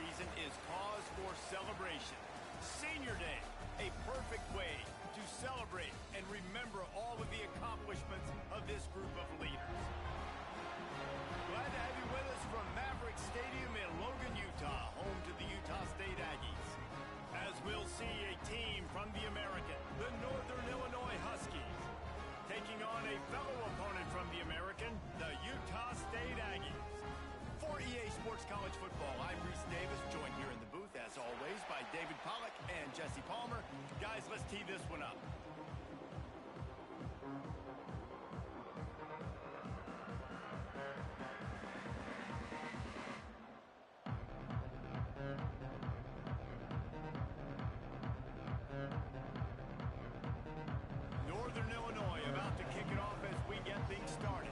season is cause for celebration. Senior Day, a perfect way to celebrate and remember all of the accomplishments of this group of leaders. Glad to have you with us from Maverick Stadium in Logan, Utah, home to the Utah State Aggies. As we'll see a team from the American, the Northern Illinois Huskies, taking on a fellow opponent from the American, the Utah State Aggies. For EA Sports College Football, I'm Reese Davis, joined here in the booth, as always, by David Pollack and Jesse Palmer. Guys, let's tee this one up. Northern Illinois about to kick it off as we get things started.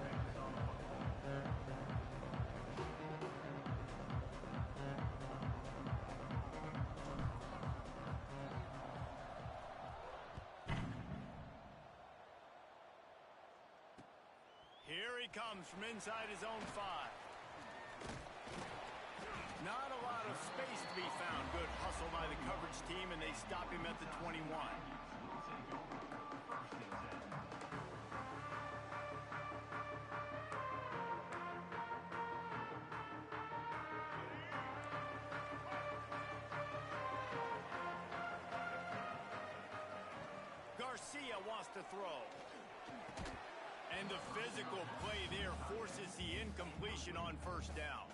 Here he comes from inside his own 5. Not a lot of space to be found. Good hustle by the coverage team, and they stop him at the 21. Garcia wants to throw. And the physical play there forces the incompletion on first down.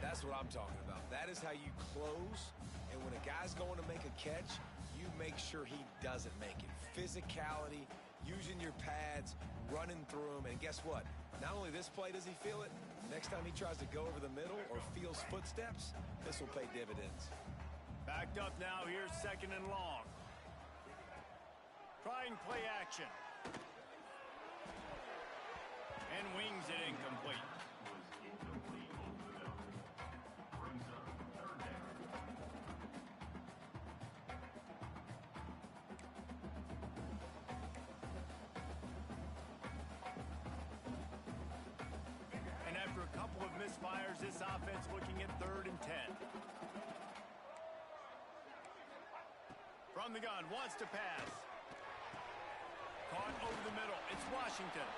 That's what I'm talking about. That is how you close. And when a guy's going to make a catch, you make sure he doesn't make it. Physicality, using your pads, running through them. And guess what? Not only this play does he feel it, next time he tries to go over the middle or feels footsteps, this will pay dividends. Backed up now. Here's 2nd and long. Trying play action. And wings it incomplete. And after a couple of misfires, this offense looking at 3rd and 10. From the gun, wants to pass. Caught over the middle. It's Washington.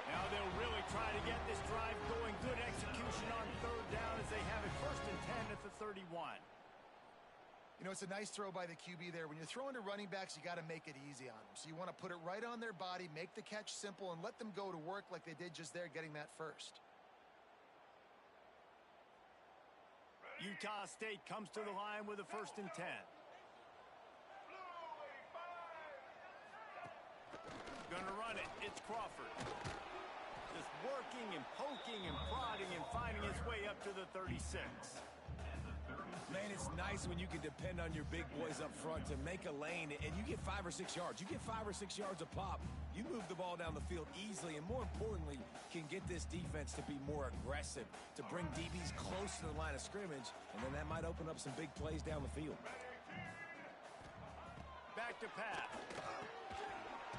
Now they'll really try to get this drive going. Good execution on 3rd down as they have it 1st and 10 at the 31. You know, it's a nice throw by the QB there. When you're throwing to running backs, you got to make it easy on them. So you want to put it right on their body, make the catch simple, and let them go to work like they did just there, getting that first. Utah State comes to the line with a 1st and 10. Gonna run it. It's Crawford. Just working and poking and prodding and finding his way up to the 36. Man, it's nice when you can depend on your big boys up front to make a lane and you get 5 or 6 yards. You get 5 or 6 yards a pop. You move the ball down the field easily and, more importantly, can get this defense to be more aggressive, to bring DBs close to the line of scrimmage, and then that might open up some big plays down the field. Back to pass.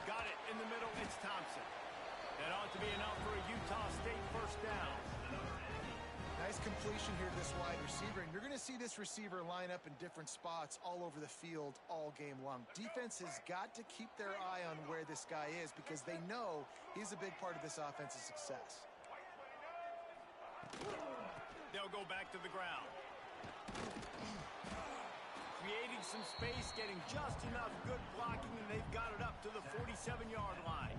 Got it in the middle. It's Thompson. That ought to be enough for a Utah State 1st down. Nice completion here to this wide receiver, and you're going to see this receiver line up in different spots all over the field all game long. Defense has got to keep their eye on where this guy is because they know he's a big part of this offense's success. They'll go back to the ground. Creating some space, getting just enough good blocking, and they've got it up to the 47-yard line.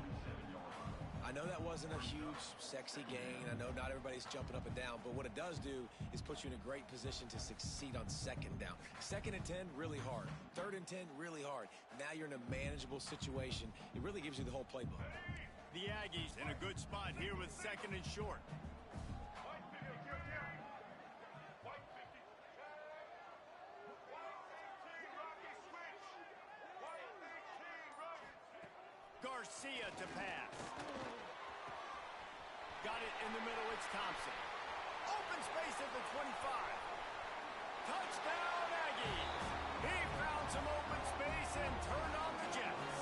I know that wasn't a huge, sexy gain. I know not everybody's jumping up and down, but what it does do is put you in a great position to succeed on 2nd down. 2nd and 10, really hard. 3rd and 10, really hard. Now you're in a manageable situation. It really gives you the whole playbook. The Aggies in a good spot here with 2nd and short. Garcia to pass. Got it in the middle. It's Thompson. Open space at the 25. Touchdown, Aggies. He found some open space and turned on the Jets.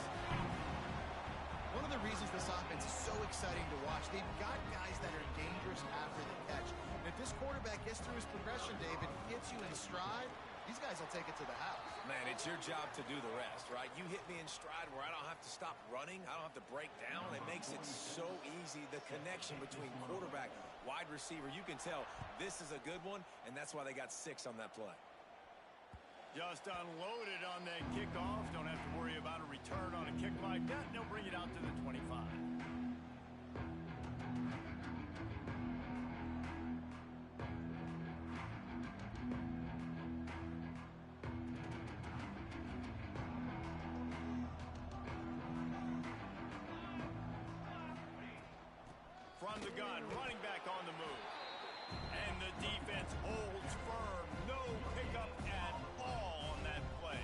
One of the reasons this offense is so exciting to watch, they've got guys that are dangerous after the catch. And if this quarterback gets through his progression, David, gets you in stride, these guys will take it to the house. Man, it's your job to do the rest, right? You hit me in stride where I don't have to stop running. I don't have to break down. It makes it so easy. The connection between quarterback, wide receiver, you can tell this is a good one, and that's why they got 6 on that play. Just unloaded on that kickoff. Don't have to worry about a return on a kick like that. They'll bring it out to the 25. From the gun, running back on the move. And the defense holds firm. No pickup at all on that play.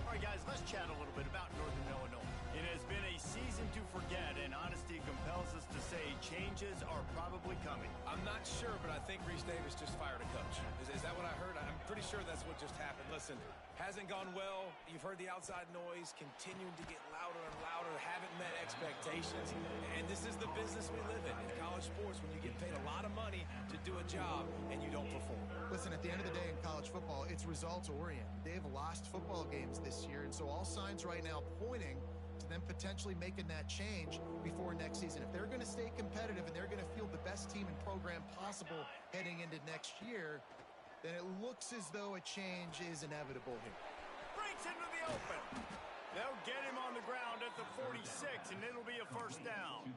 All right, guys, let's chat a little bit about Northern Illinois. It has been a season to forget, and honesty compels us to say changes are probably coming. I'm not sure, but I think Reese Davis just fired a coach. Is that what I heard? I'm pretty sure that's what just happened. Listen, hasn't gone well. You've heard the outside noise, continuing to get louder and louder, haven't met expectations. And this is the business we live in college sports, when you get paid a lot of money to do a job and you don't perform. Listen, at the end of the day in college football, it's results-oriented. They've lost football games this year, and so all signs right now pointing to them potentially making that change before next season. If they're going to stay competitive and they're going to field the best team and program possible heading into next year, then it looks as though a change is inevitable here. Breaks into the open. They'll get him on the ground at the 46, and it'll be a first down.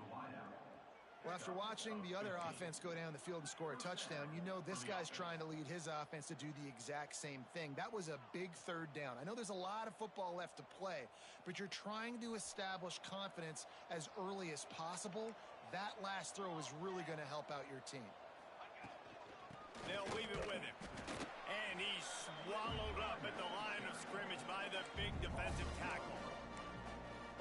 Well, after watching the other offense go down the field and score a touchdown, you know this guy's trying to lead his offense to do the exact same thing. That was a big third down. I know there's a lot of football left to play, but you're trying to establish confidence as early as possible. That last throw is really going to help out your team. They'll leave it with him. And he's swallowed up at the line of scrimmage by the big defensive tackle.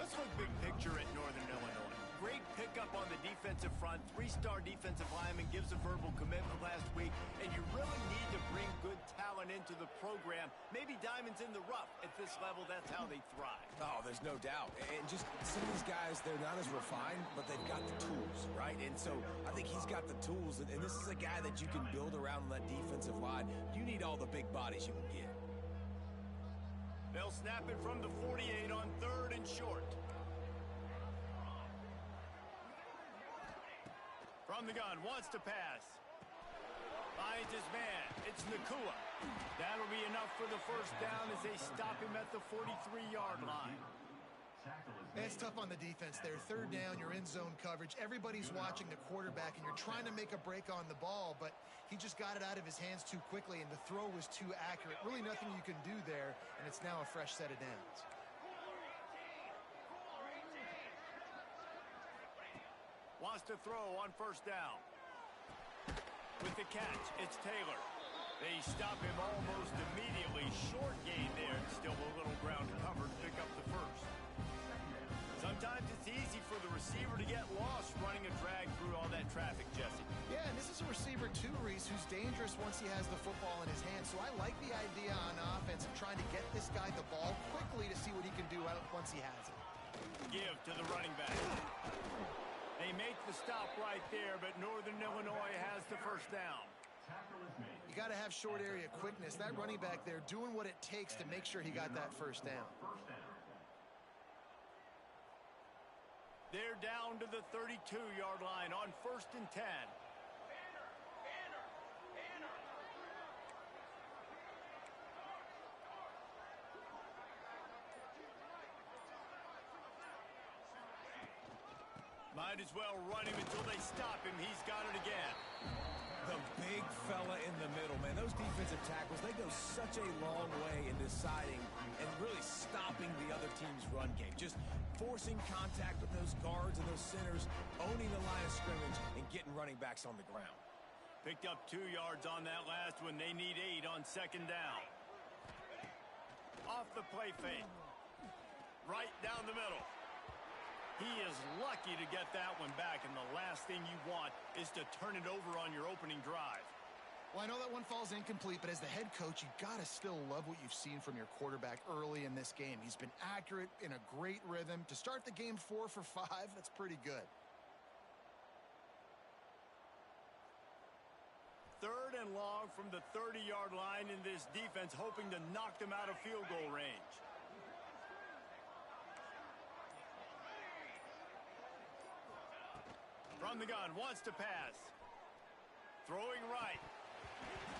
Let's look big picture at Northern Illinois. Great pickup on the defensive front. 3-star defensive lineman gives a verbal commitment last week, and you really need to bring good talent into the program. Maybe diamonds in the rough. At this level, that's how they thrive. Oh, there's no doubt. And just some of these guys, they're not as refined, but they've got the tools, right? And so I think he's got the tools, and this is a guy that you can build around on that defensive line. You need all the big bodies you can get. They'll snap it from the 48 on 3rd and short. From the gun, wants to pass. Finds his man. It's Nakua. That'll be enough for the first down as they stop him at the 43-yard line. It's tough on the defense there. 3rd down, you're in zone coverage. Everybody's watching the quarterback, and you're trying to make a break on the ball, but he just got it out of his hands too quickly, and the throw was too accurate. Really nothing you can do there, and it's now a fresh set of downs. Wants to throw on 1st down. With the catch, it's Taylor. They stop him almost immediately. Short gain there. Still a little ground covered. Pick up the first. Sometimes it's easy for the receiver to get lost running a drag through all that traffic, Jesse. Yeah, and this is a receiver too, Reese, who's dangerous once he has the football in his hands. So I like the idea on offense of trying to get this guy the ball quickly to see what he can do out once he has it. Give to the running back. They make the stop right there, but Northern Illinois has the first down. You got to have short area quickness. That running back there doing what it takes to make sure he got that first down. They're down to the 32-yard line on 1st and 10. Might as well run him until they stop him. He's got it again. The big fella in the middle, man. Those defensive tackles, they go such a long way in deciding and really stopping the other team's run game. Just forcing contact with those guards and those centers, owning the line of scrimmage, and getting running backs on the ground. Picked up 2 yards on that last one. They need 8 on 2nd down. Off the play fake. Right down the middle. He is lucky to get that one back, and the last thing you want is to turn it over on your opening drive. Well, I know that one falls incomplete, but as the head coach, you got to still love what you've seen from your quarterback early in this game. He's been accurate, in a great rhythm. To start the game 4 for 5, that's pretty good. 3rd and long from the 30-yard line in this defense, hoping to knock them out of field goal range. From the gun, wants to pass. Throwing right.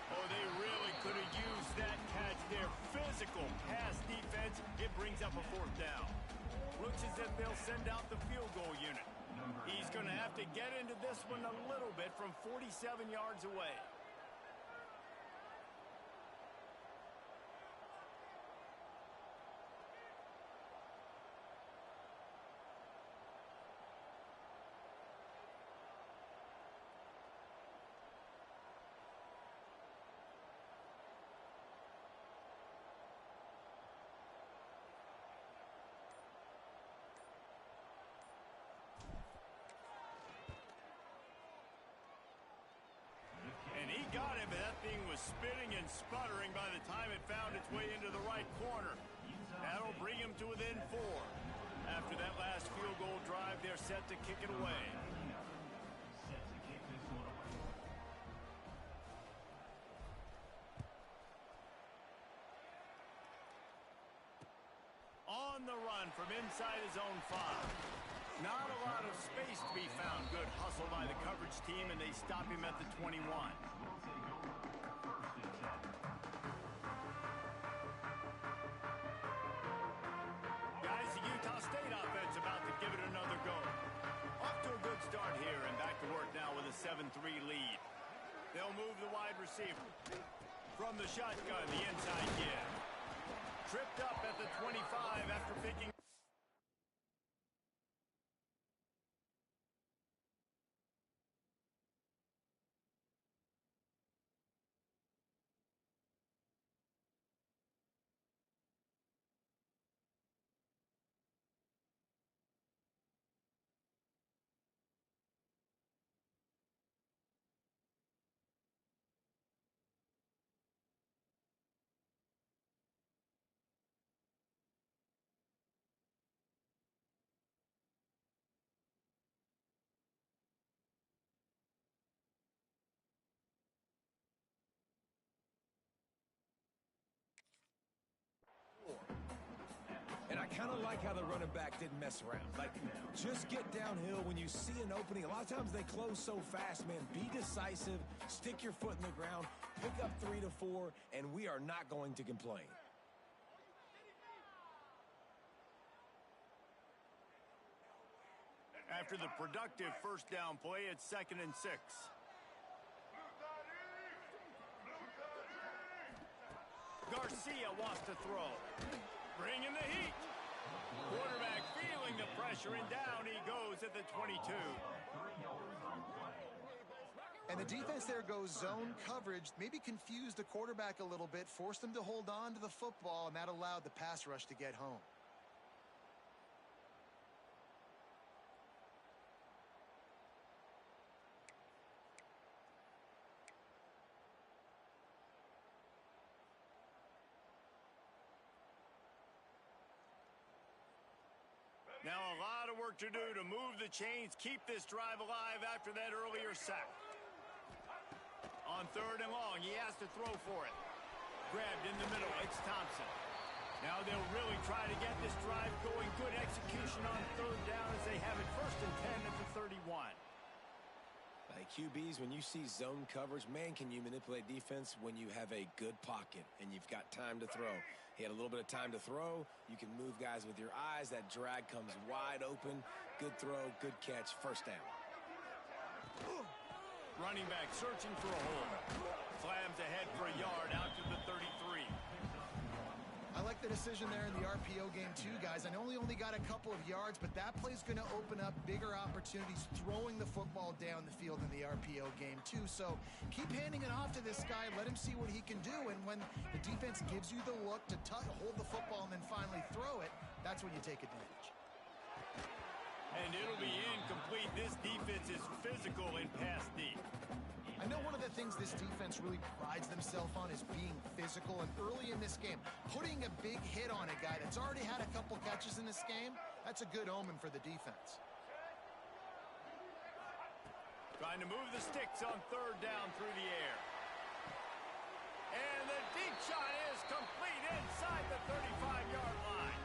Oh, they really could have used that catch there. Physical pass defense. It brings up a 4th down. Looks as if they'll send out the field goal unit. He's going to have to get into this one a little bit from 47 yards away. And he got it, but that thing was spinning and sputtering by the time it found its way into the right corner. That'll bring him to within 4. After that last field goal drive, they're set to kick it away. On the run from inside his own 5. Not a lot of space to be found. Good hustle by the coverage team, and they stop him at the 21. Guys, the Utah State offense about to give it another go. Off to a good start here, and back to work now with a 7-3 lead. They'll move the wide receiver. From the shotgun, the inside give. Tripped up at the 25 after picking... And I kind of like how the running back didn't mess around. Like, just get downhill when you see an opening. A lot of times they close so fast, man. Be decisive, stick your foot in the ground, pick up 3 to 4, and we are not going to complain. After the productive first down play, it's 2nd and 6. Garcia wants to throw. Bringing the heat. Quarterback feeling the pressure, and down he goes at the 22. And the defense there goes zone coverage, maybe confused the quarterback a little bit, forced him to hold on to the football, and that allowed the pass rush to get home. Now a lot of work to do to move the chains, keep this drive alive after that earlier sack. On 3rd and long, he has to throw for it. Grabbed in the middle, it's Thompson. Now they'll really try to get this drive going. Good execution on 3rd down as they have it 1st and 10 at the 31. Like QBs, when you see zone coverage, man, can you manipulate defense when you have a good pocket and you've got time to throw. He had a little bit of time to throw. You can move guys with your eyes. That drag comes wide open. Good throw, good catch, 1st down. Running back searching for a hole. Slams ahead for a yard out to the 33. I like the decision there in the RPO game too, guys. I know he only got a couple of yards, but that play's going to open up bigger opportunities throwing the football down the field in the RPO game too. So keep handing it off to this guy. Let him see what he can do. And when the defense gives you the look to hold the football and then finally throw it, that's when you take advantage. And it'll be incomplete. This defense is physical in pass deep. I I know one of the things this defense really prides themselves on is being physical, and early in this game, putting a big hit on a guy that's already had a couple catches in this game, that's a good omen for the defense. Trying to move the sticks on third down through the air. And the deep shot is complete inside the 35-yard line.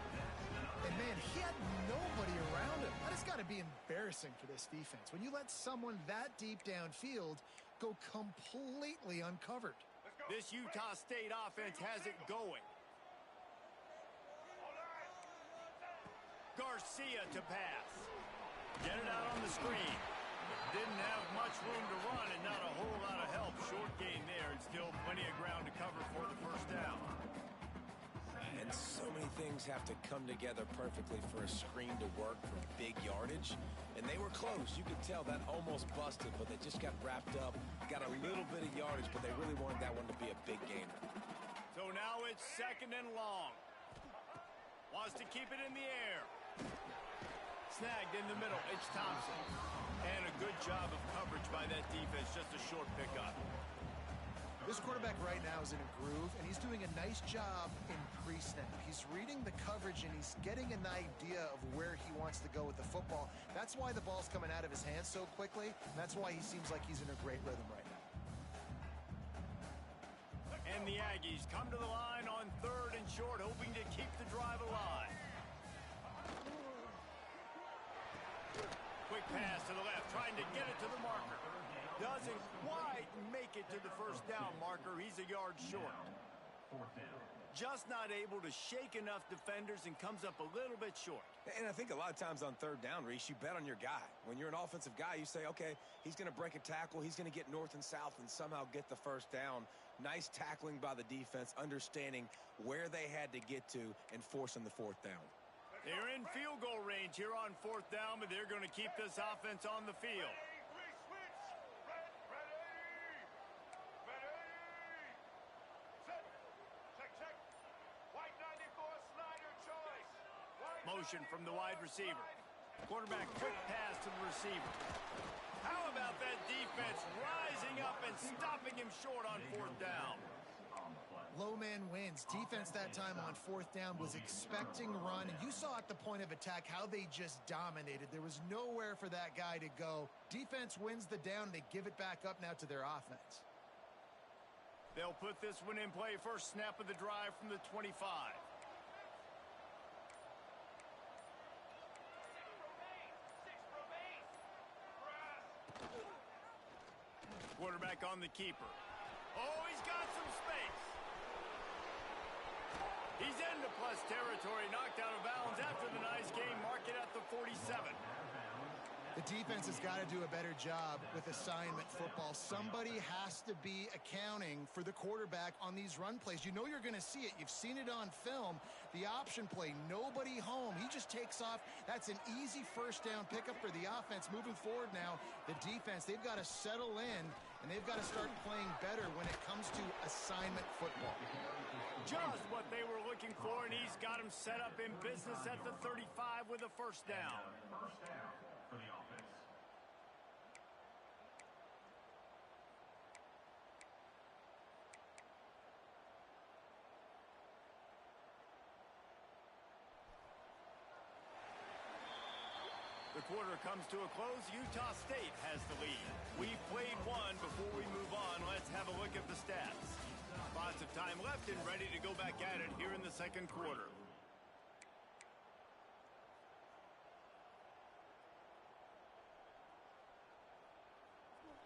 And man, he had nobody around him. That has got to be embarrassing for this defense when you let someone that deep downfield go completely uncovered. This Utah State offense has it going. Garcia to pass. Get it out on the screen. Didn't have much room to run and not a whole lot of help. Short gain there and still plenty of ground to cover for the first down. And so many things have to come together perfectly for a screen to work for big yardage. And they were close. You could tell that almost busted, but they just got wrapped up, got a little bit of yardage, but they really wanted that one to be a big gainer. So now it's second and long. Wants to keep it in the air. Snagged in the middle. It's Thompson. And a good job of coverage by that defense. Just a short pickup. This quarterback right now is in a groove, and he's doing a nice job in pre-snap. He's reading the coverage, and he's getting an idea of where he wants to go with the football. That's why the ball's coming out of his hands so quickly. That's why he seems like he's in a great rhythm right now. And the Aggies come to the line on third and short, hoping to keep the drive alive. Quick pass to the left, trying to get it to the marker. Doesn't quite make it to the first down marker. He's a yard short. Just not able to shake enough defenders and comes up a little bit short. And I think a lot of times on third down, Reese, you bet on your guy. When you're an offensive guy, you say, okay, he's going to break a tackle. He's going to get north and south and somehow get the first down. Nice tackling by the defense, understanding where they had to get to and forcing the fourth down. They're in field goal range here on fourth down, but they're going to keep this offense on the field. Motion from the wide receiver. Quarterback quick pass to the receiver. How about that defense rising up and stopping him short on fourth down? Low man wins. Defense that time on fourth down was expecting run, and you saw at the point of attack how they just dominated. There was nowhere for that guy to go. Defense wins the down. They give it back up now to their offense. They'll put this one in play. First snap of the drive from the 25. Quarterback on the keeper. Oh, he's got some space. He's into plus territory, knocked out of bounds after the nice game. Mark it at the 47. The defense has got to do a better job with assignment football. Somebody has to be accounting for the quarterback on these run plays. You know you're going to see it. You've seen it on film. The option play, nobody home. He just takes off. That's an easy first down pickup for the offense. Moving forward now, the defense, they've got to settle in, and they've got to start playing better when it comes to assignment football. Just what they were looking for, and he's got him set up in business at the 35 with a first down. For the offense. The quarter comes to a close. Utah State has the lead. We've played one. Before we move on, let's have a look at the stats. Lots of time left and ready to go back at it here in the second quarter.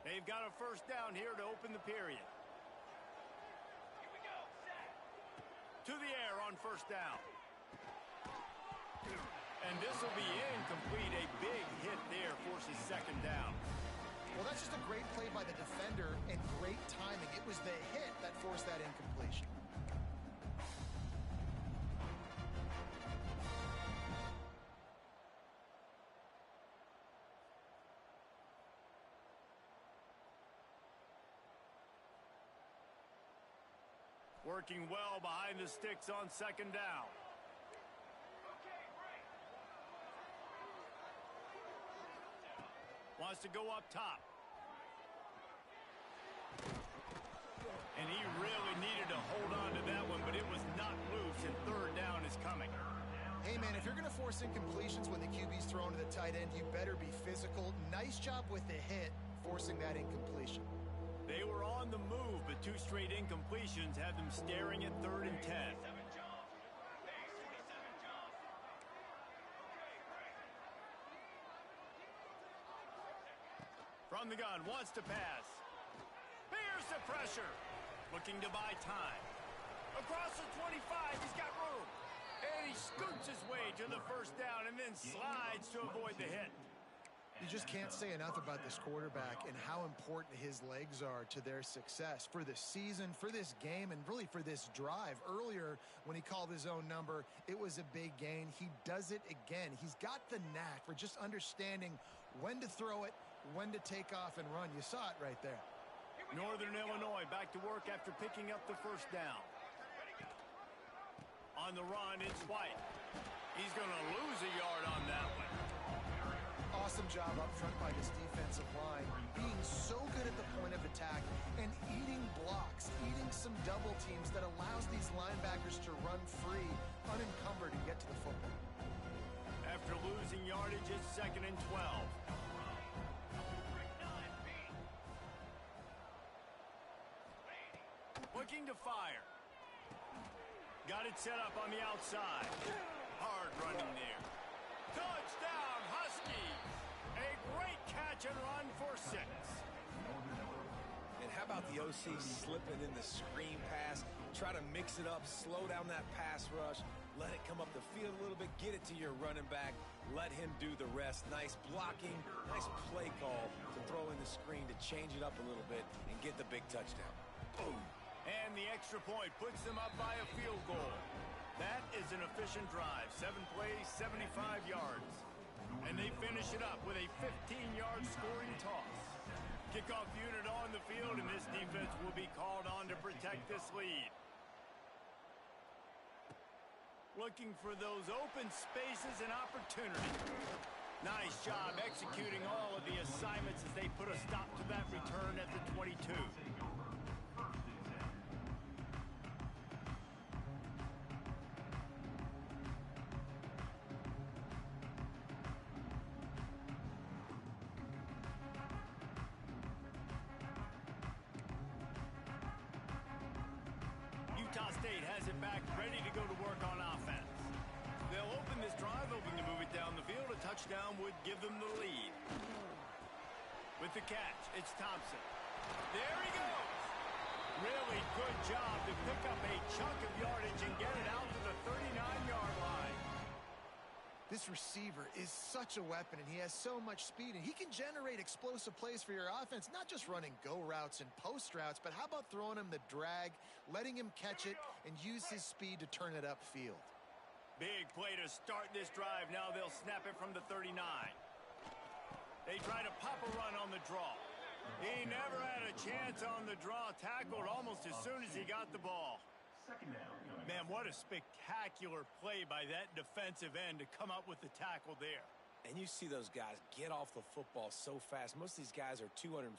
They've got a first down here to open the period. Here we go. Set. To the air on first down. And this will be incomplete. A big hit there forces second down. Well, that's just a great play by the defender and great timing. It was the hit that forced that incompletion. Working well behind the sticks on second down. Wants to go up top. And he really needed to hold on to that one, but it was not loose, and third down is coming. Hey, man, if you're going to force incompletions when the QB's thrown to the tight end, you better be physical. Nice job with the hit, forcing that incompletion. They were on the move, but two straight incompletions had them staring at 3rd and 10. From the gun, wants to pass. Here's the pressure. Looking to buy time. Across the 25, he's got room. And he scoots his way to the first down and then slides to avoid the hit. You just can't say enough about this quarterback and how important his legs are to their success for the season, for this game, and really for this drive. Earlier, when he called his own number, it was a big gain. He does it again. He's got the knack for just understanding when to throw it, when to take off and run. You saw it right there. Northern Illinois back to work after picking up the first down. On the run, it's White. He's going to lose a yard on that one. Awesome job up front by this defensive line, being so good at the point of attack and eating blocks, eating some double teams that allows these linebackers to run free, unencumbered, and get to the football. After losing yardage, it's 2nd and 12. Looking to fire. Got it set up on the outside. Hard running there. Touchdown, Huskies! A great catch and run for 6. And how about the OC slipping in the screen pass? Try to mix it up, slow down that pass rush, let it come up the field a little bit, get it to your running back, let him do the rest. Nice blocking, nice play call to throw in the screen to change it up a little bit and get the big touchdown. Boom! And the extra point puts them up by a field goal. That is an efficient drive. 7 plays, 75 yards. And they finish it up with a 15-yard scoring toss. Kickoff unit on the field, and this defense will be called on to protect this lead. Looking for those open spaces and opportunity. Nice job executing all of the assignments as they put a stop to that return at the 22. Utah State has it back, ready to go to work on offense. They'll open this drive, hoping to move it down the field. A touchdown would give them the lead. With the catch, it's Thompson. There he goes. Really good job to pick up a chunk of yardage and get it out to the 39-yard line. This receiver is such a weapon, and he has so much speed, and he can generate explosive plays for your offense, not just running go routes and post routes, but how about throwing him the drag, letting him catch it, and use his speed to turn it upfield. Big play to start this drive. Now they'll snap it from the 39. They try to pop a run on the draw. He never had a chance on the draw, tackled almost as soon as he got the ball. Man, what a spectacular play by that defensive end to come up with the tackle there. And you see those guys get off the football so fast. Most of these guys are 250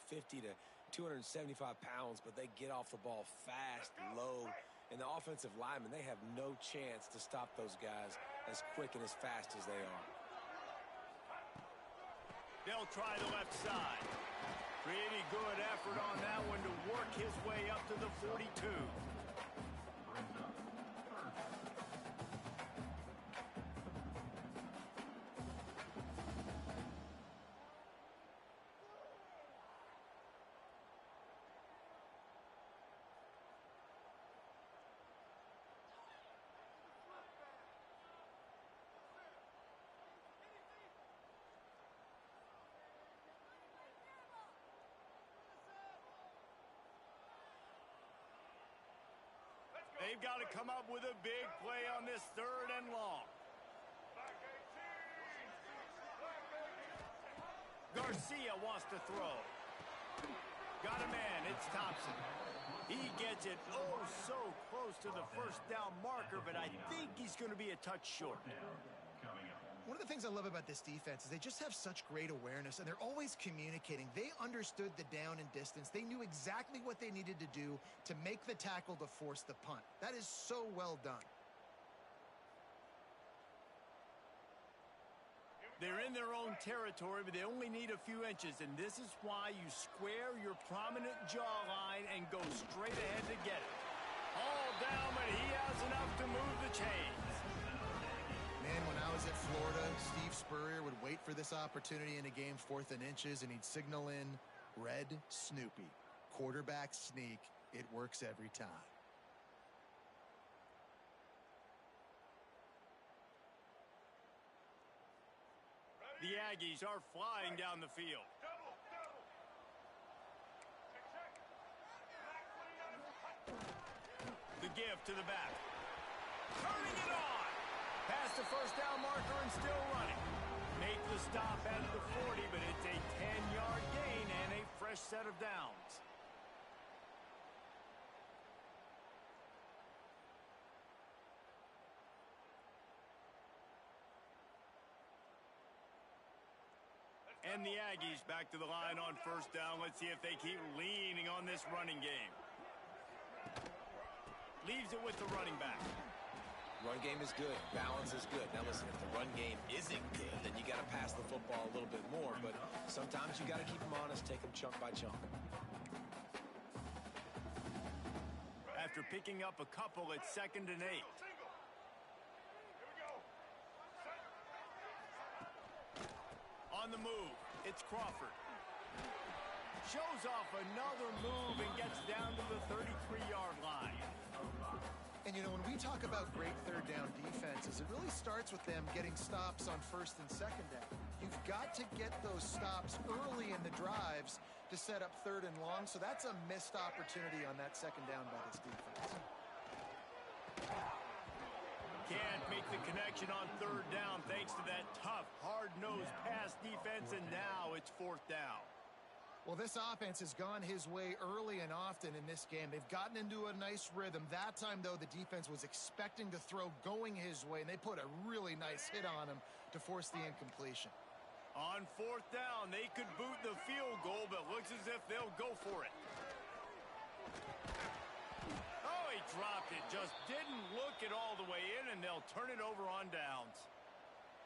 to 275 pounds, but they get off the ball fast, low. And the offensive linemen, they have no chance to stop those guys as quick and as fast as they are. They'll try the left side. Pretty good effort on that one to work his way up to the 42. They've got to come up with a big play on this 3rd and long. Garcia wants to throw. Got a man, it's Thompson. He gets it oh so close to the first down marker, but I think he's going to be a touch short. One of the things I love about this defense is they just have such great awareness, and they're always communicating. They understood the down and distance. They knew exactly what they needed to do to make the tackle to force the punt. That is so well done. They're in their own territory, but they only need a few inches, and this is why you square your prominent jawline and go straight ahead to get it. All down, but he has enough to move the chains. Man, when I was at Florida, Steve Spurrier would wait for this opportunity in a game 4th and inches, and he'd signal in Red Snoopy. Quarterback sneak. It works every time. The Aggies are flying down the field. The give to the back. Turning it on. Past the first down marker and still running. Make the stop at the 40, but it's a 10-yard gain and a fresh set of downs. And the Aggies back to the line on first down. Let's see if they keep leaning on this running game. Leaves it with the running back. Run game is good. Balance is good. Now listen, if the run game isn't good, then you got to pass the football a little bit more. But sometimes you got to keep them honest, take them chunk by chunk. After picking up a couple, it's 2nd and 8. On the move, it's Crawford. Shows off another move and gets down to the 33-yard line. And, you know, when we talk about great third down defenses, it really starts with them getting stops on 1st and 2nd down. You've got to get those stops early in the drives to set up 3rd and long, so that's a missed opportunity on that 2nd down by this defense. Can't make the connection on 3rd down thanks to that tough, hard-nosed pass defense, and now it's 4th down. Well, this offense has gone his way early and often in this game. They've gotten into a nice rhythm. That time, though, the defense was expecting to throw going his way, and they put a really nice hit on him to force the incompletion. On 4th down, they could boot the field goal, but looks as if they'll go for it. Oh, he dropped it. Just didn't look it all the way in, and they'll turn it over on downs.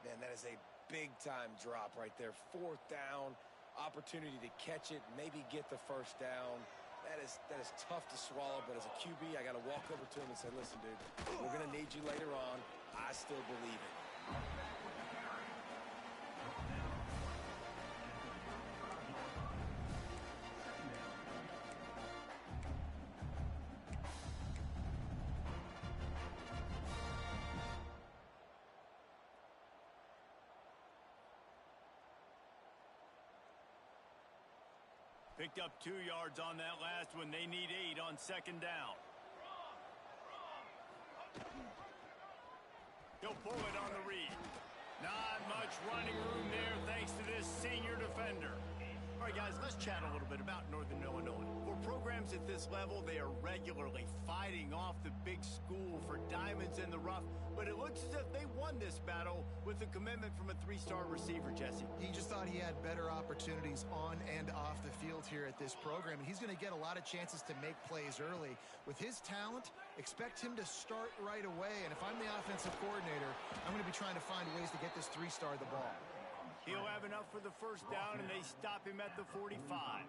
Man, that is a big-time drop right there. 4th down. Opportunity to catch it, maybe get the 1st down. That is tough to swallow, but as a QB, I got to walk over to him and say, listen, dude, we're going to need you later on. I still believe it. Picked up 2 yards on that last one. They need 8 on 2nd down. He'll pull it on the read. Not much running room there thanks to this senior defender. All right, guys, let's chat a little bit about Northern Illinois. For programs at this level, they are regularly fighting off the big school for diamonds in the rough, but it looks as if they won this battle with a commitment from a 3-star receiver, Jesse. He just thought he had better opportunities on and off the field here at this program, and he's going to get a lot of chances to make plays early. With his talent, expect him to start right away, and if I'm the offensive coordinator, I'm going to be trying to find ways to get this 3-star the ball. He'll have enough for the 1st down, and they stop him at the 45.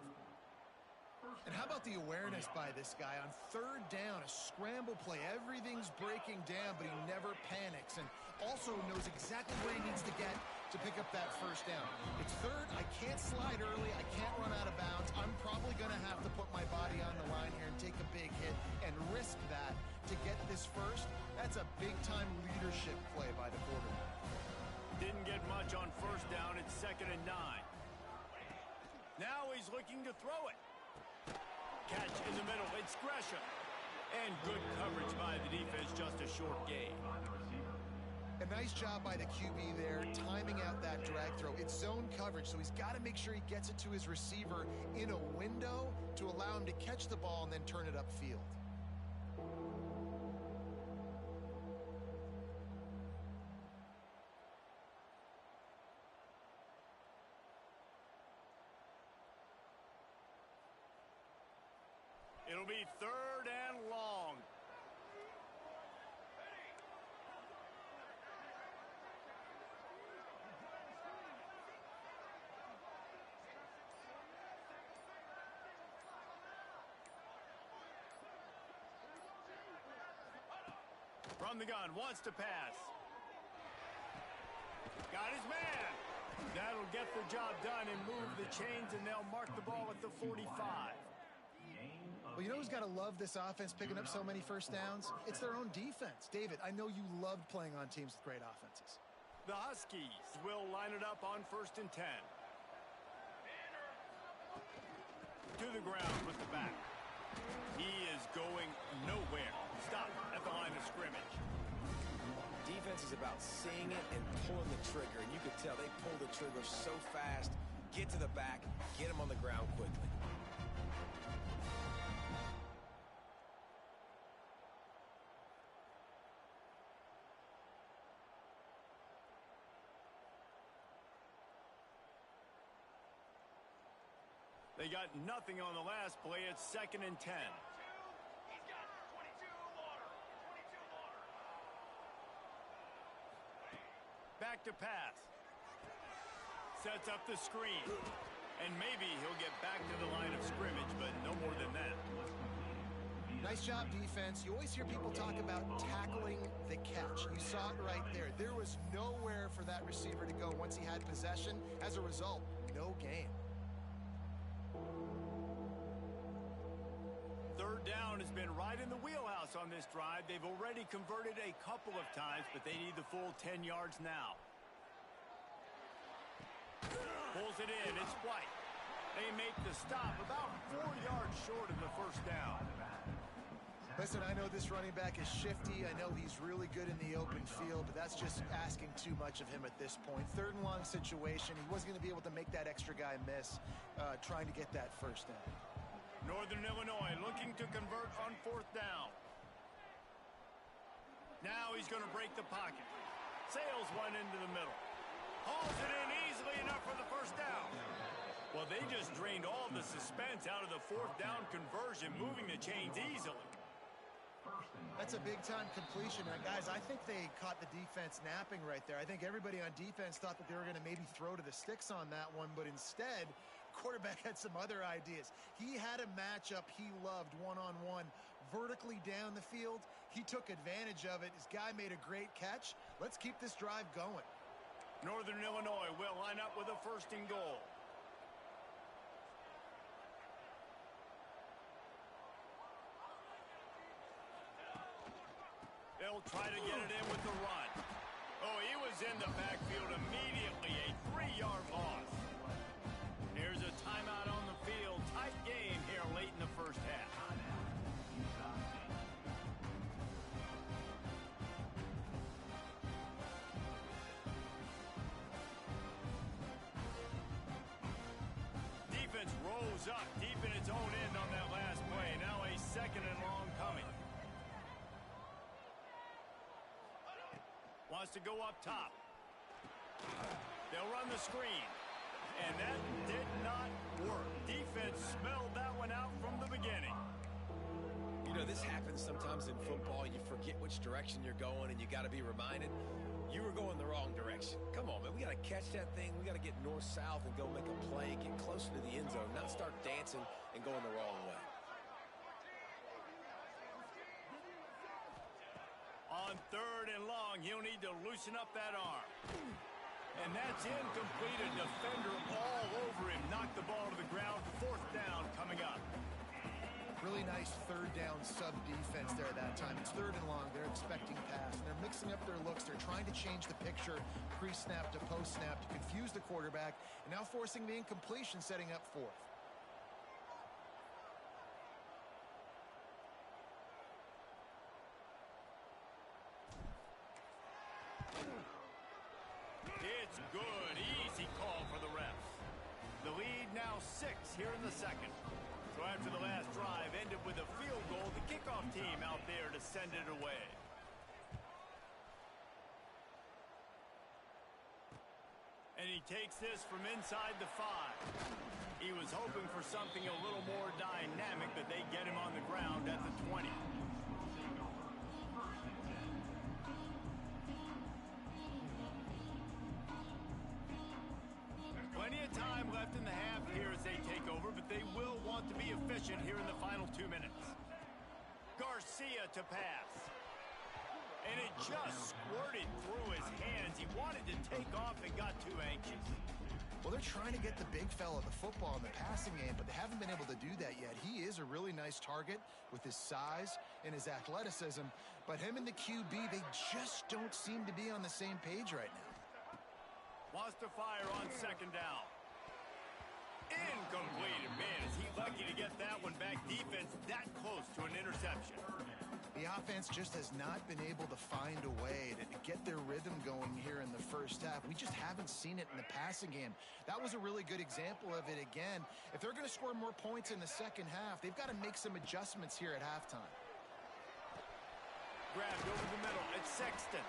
And how about the awareness by this guy on 3rd down, a scramble play. Everything's breaking down, but he never panics and also knows exactly where he needs to get to pick up that 1st down. It's 3rd. I can't slide early. I can't run out of bounds. I'm probably going to have to put my body on the line here and take a big hit and risk that to get this 1st. That's a big-time leadership play by the quarterback. Didn't get much on 1st down. It's 2nd and 9. Now he's looking to throw it. Catch in the middle. It's Gresham. And good coverage by the defense. Just a short gain. A nice job by the QB there, timing out that drag throw. It's zone coverage, so he's got to make sure he gets it to his receiver in a window to allow him to catch the ball and then turn it upfield. It'll be 3rd and long. From the gun, wants to pass. Got his man. That'll get the job done and move the chains, and they'll mark the ball at the 45. Well, you know who's got to love this offense picking up so many first downs? It's their own defense. David, I know you loved playing on teams with great offenses. The Huskies will line it up on 1st and 10. To the ground with the back. He is going nowhere. Stop at the line of scrimmage. Defense is about seeing it and pulling the trigger, and you could tell they pull the trigger so fast. Get to the back, get him on the ground quickly. They got nothing on the last play. It's 2nd and 10. Back to pass. Sets up the screen. And maybe he'll get back to the line of scrimmage, but no more than that. Nice job, defense. You always hear people talk about tackling the catch. You saw it right there. There was nowhere for that receiver to go once he had possession. As a result, no gain. 3rd down has been right in the wheelhouse on this drive. They've already converted a couple of times, but they need the full 10 yards now. Pulls it in. It's White. They make the stop about 4 yards short of the 1st down. Listen, I know this running back is shifty. I know he's really good in the open field, but that's just asking too much of him at this point. 3rd and long situation. He wasn't going to be able to make that extra guy miss trying to get that 1st down. Northern Illinois looking to convert on 4th down. Now he's going to break the pocket. Sails one into the middle. Hauls it in easily enough for the 1st down. Well, they just drained all the suspense out of the 4th down conversion, moving the chains easily. That's a big-time completion. Guys, I think they caught the defense napping right there. I think everybody on defense thought that they were going to maybe throw to the sticks on that one, but instead, quarterback had some other ideas. He had a matchup he loved one-on-one vertically down the field. He took advantage of it. His guy made a great catch. Let's keep this drive going. Northern Illinois will line up with a 1st and goal. They'll try to get it in with the run. Oh, he was in the backfield immediately. A 3-yard loss. Here's a timeout on the field. Tight game here late in the 1st half. Defense rolls up deep in its own end on that last play. Now a 2nd and long coming. Wants to go up top. They'll run the screen. And that did not work. Defense smelled that one out from the beginning. You know, this happens sometimes in football. You forget which direction you're going, and you got to be reminded, you were going the wrong direction. Come on, man. We got to catch that thing. We got to get north-south and go make a play, get closer to the end zone, not start dancing and going the wrong way. On 3rd and long, he'll need to loosen up that arm. And that's incomplete. A defender all over him. Knocked the ball to the ground. 4th down coming up. Really nice 3rd down sub-defense there at that time. It's 3rd and long. They're expecting pass, and they're mixing up their looks. They're trying to change the picture pre-snap to post-snap to confuse the quarterback, and now forcing the incompletion, setting up 4th. It's good. Easy call for the refs. The lead now 6 here in the 2nd. So after the last drive ended with a field goal, the kickoff team out there to send it away. And he takes this from inside the 5. He was hoping for for something a little more dynamic, but they get him on the ground at the 20. Plenty of time left in the half here as they take over, but they will want to be efficient here in the final 2 minutes. Garcia to pass. And it just squirted through his hands. He wanted to take off and got too anxious. Well, they're trying to get the big fella the football in the passing game, but they haven't been able to do that yet. He is a really nice target with his size and his athleticism, but him and the QB, they just don't seem to be on the same page right now. Wants to fire on second down. Incomplete. Man, is he lucky to get that one back. Defense that close to an interception. The offense just has not been able to find a way to get their rhythm going here in the first half. We just haven't seen it in the passing game. That was a really good example of it again. If they're going to score more points in the second half, they've got to make some adjustments here at halftime. Grabbed over the middle. It's Sexton.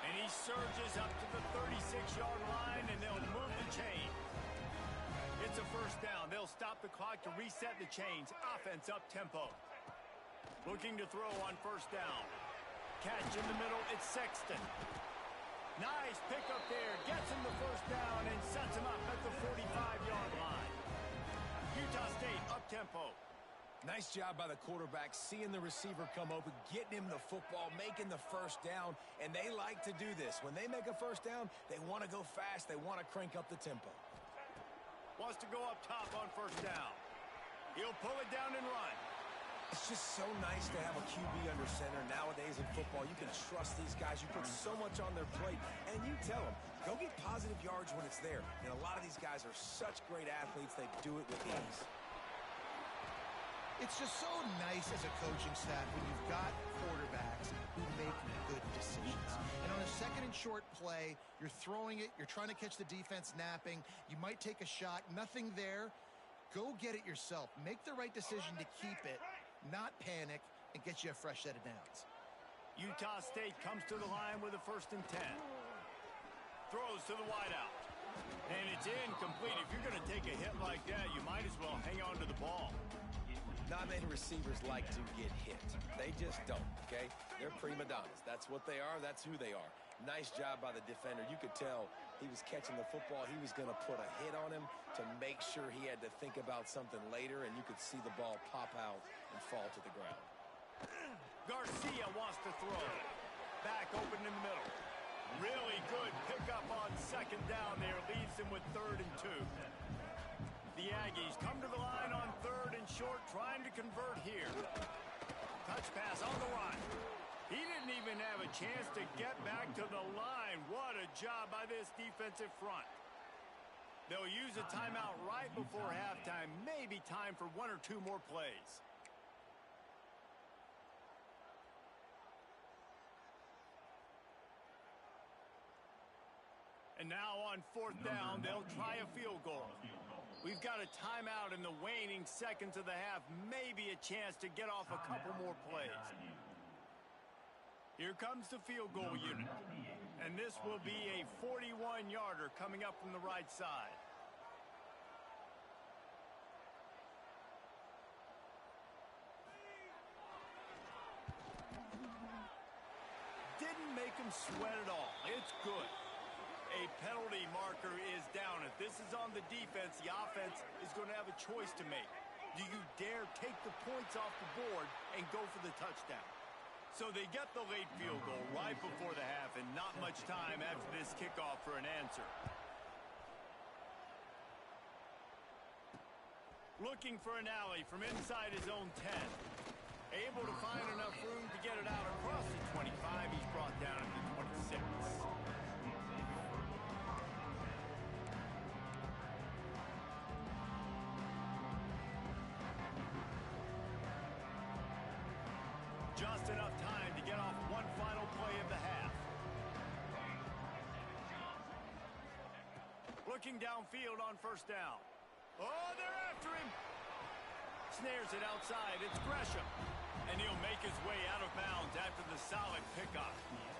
And he surges up to the 36-yard line, and they'll move the chain. It's a first down. They'll stop the clock to reset the chains. Offense up tempo. Looking to throw on first down. Catch in the middle. It's Sexton. Nice pickup there. Gets him the first down and sets him up at the 45-yard line. Utah State up tempo. Nice job by the quarterback, seeing the receiver come open, getting him the football, making the first down, and they like to do this. When they make a first down, they want to go fast. They want to crank up the tempo. Wants to go up top on first down. He'll pull it down and run. It's just so nice to have a QB under center. Nowadays in football, you can trust these guys. You put so much on their plate, and you tell them, go get positive yards when it's there. And a lot of these guys are such great athletes, they do it with ease. It's just so nice as a coaching staff when you've got quarterbacks who make good decisions. And on a second and short play, you're throwing it, you're trying to catch the defense napping, you might take a shot, nothing there. Go get it yourself. Make the right decision to keep it, not panic, and get you a fresh set of downs. Utah State comes to the line with a 1st and 10. Throws to the wideout. And it's incomplete. If you're going to take a hit like that, you might as well hang on to the ball. Not many receivers like to get hit. They just don't, okay? They're prima donnas. That's what they are. That's who they are. Nice job by the defender. You could tell he was catching the football. He was going to put a hit on him to make sure he had to think about something later, and you could see the ball pop out and fall to the ground. Garcia wants to throw. Back open in the middle. Really good pickup on second down there. Leaves him with 3rd and 2. The Aggies come to the line on 3rd and short, trying to convert here. Touch pass on the run. He didn't even have a chance to get back to the line. What a job by this defensive front. They'll use a timeout right before halftime. Maybe time for 1 or 2 more plays. And now on 4th down, they'll try a field goal. We've got a timeout in the waning seconds of the half. Maybe a chance to get off a couple more plays. Here comes the field goal unit. And this will be a 41-yarder coming up from the right side. Didn't make him sweat at all. It's good. A penalty marker is down. If this is on the defense, the offense is going to have a choice to make. Do you dare take the points off the board and go for the touchdown? So they get the late field goal right before the half, and not much time after this kickoff for an answer. Looking for an alley from inside his own 10. Able to find enough room to get it out across the 25. He's brought down at the 26. Just enough time to get off one final play of the half. Looking downfield on 1st down. Oh, they're after him. Snares it outside. It's Gresham. And he'll make his way out of bounds after the solid pickup.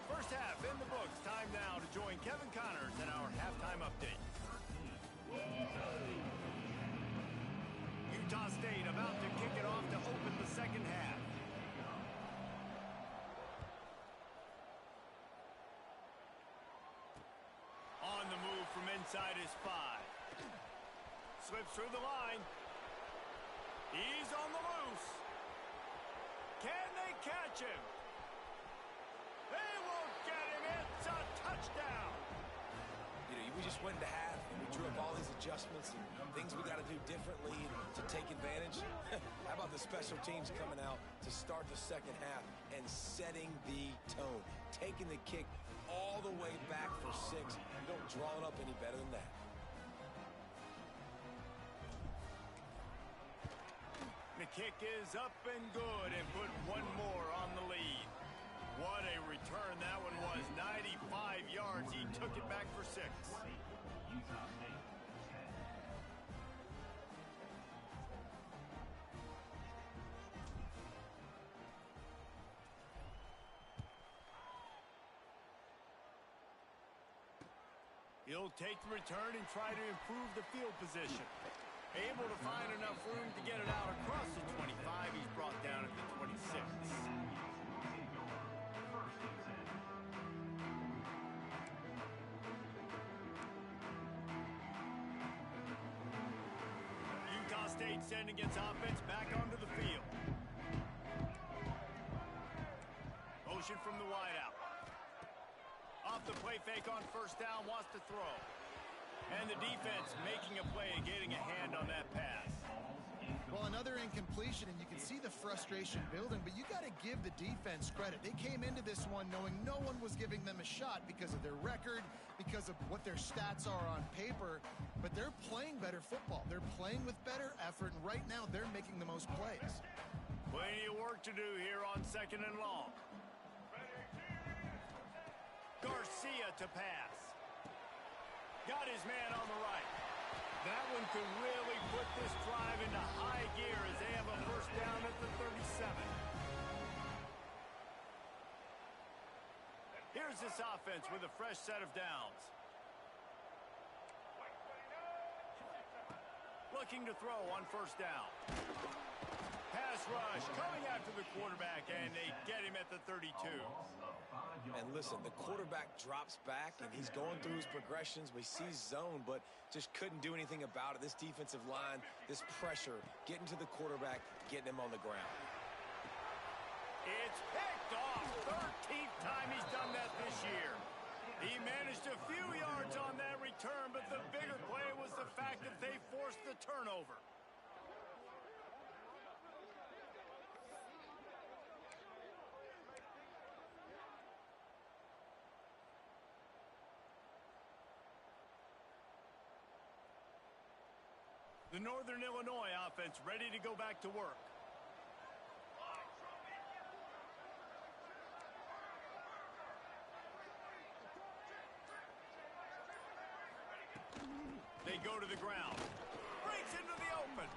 First half in the books. Time now to join Kevin Connors in our halftime update. about to kick it off to open the second half. On the move from inside his 5. Slips through the line. He's on the loose. Can they catch him? They won't get him. It's a touchdown. You know, we just went into half and we drew up all these adjustments and things we got to do differently to take advantage. How about the special teams coming out to start the second half and setting the tone, taking the kick all the way back for 6. You don't draw it up any better than that. The kick is up and good and put one more on the lead. What a return that one was. 95 yards. He took it back for 6. Utah State 10. He'll take the return and try to improve the field position. Able to find enough room to get it out across the 25. He's brought down at the 26. Utah State sending its offense back onto the field. Motion from the wideout. Off the play fake on first down, wants to throw. And the defense making a play and getting a hand on that pass. Well, another incompletion, and you can see the frustration building, but you got to give the defense credit. They came into this one knowing no one was giving them a shot because of their record, because of what their stats are on paper, but they're playing better football. They're playing with better effort, and right now they're making the most plays. Plenty of work to do here on 2nd and long. Garcia to pass. Got his man on the right. That one could really put this drive into high gear as they have a first down at the 37. Here's this offense with a fresh set of downs. Looking to throw on first down. Pass rush coming after the quarterback, and they get him at the 32. And listen, the quarterback drops back, and he's going through his progressions. We see zone, but just couldn't do anything about it. This defensive line, this pressure, getting to the quarterback, getting him on the ground. It's picked off. 13th time he's done that this year. He managed a few yards on that return, but the bigger play was the fact that they forced the turnover. The Northern Illinois offense ready to go back to work. They go to the ground. Breaks into the open.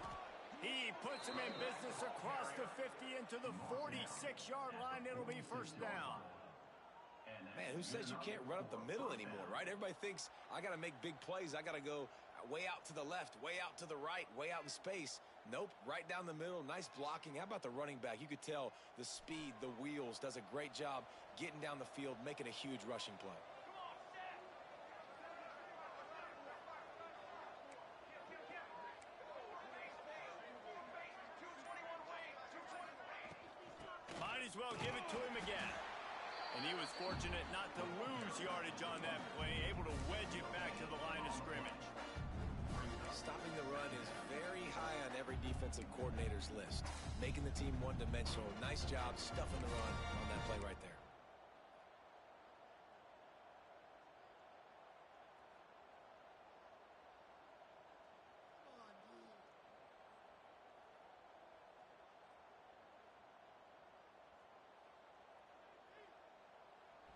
He puts him in business across the 50 into the 46-yard line. It'll be first down. Man, who says you can't run up the middle anymore, right? Everybody thinks I got to make big plays. I got to go way out to the left, way out to the right, way out in space. Nope, right down the middle. Nice blocking. How about the running back? You could tell the speed, the wheels, does a great job getting down the field, making a huge rushing play. Might as well give it to him again. And he was fortunate not to lose yardage on that play, able to wedge it back to the line of scrimmage. Stopping the run is very high on every defensive coordinator's list. Making the team one-dimensional. Nice job stuffing the run on that play right there.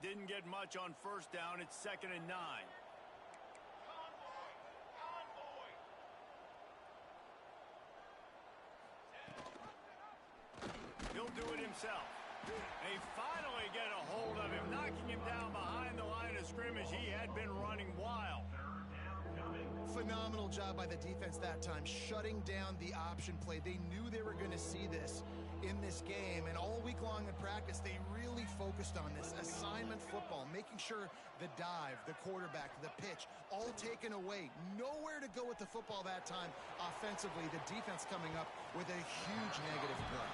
Didn't get much on first down. It's 2nd and 9. He'll do it himself. They finally get a hold of him, knocking him down behind the line of scrimmage. He had been running wild. Phenomenal job by the defense that time, shutting down the option play. They knew they were going to see this in this game, and all week long in practice, they really focused on this assignment football, making sure the dive, the quarterback, the pitch, all taken away. Nowhere to go with the football that time offensively. The defense coming up with a huge negative play.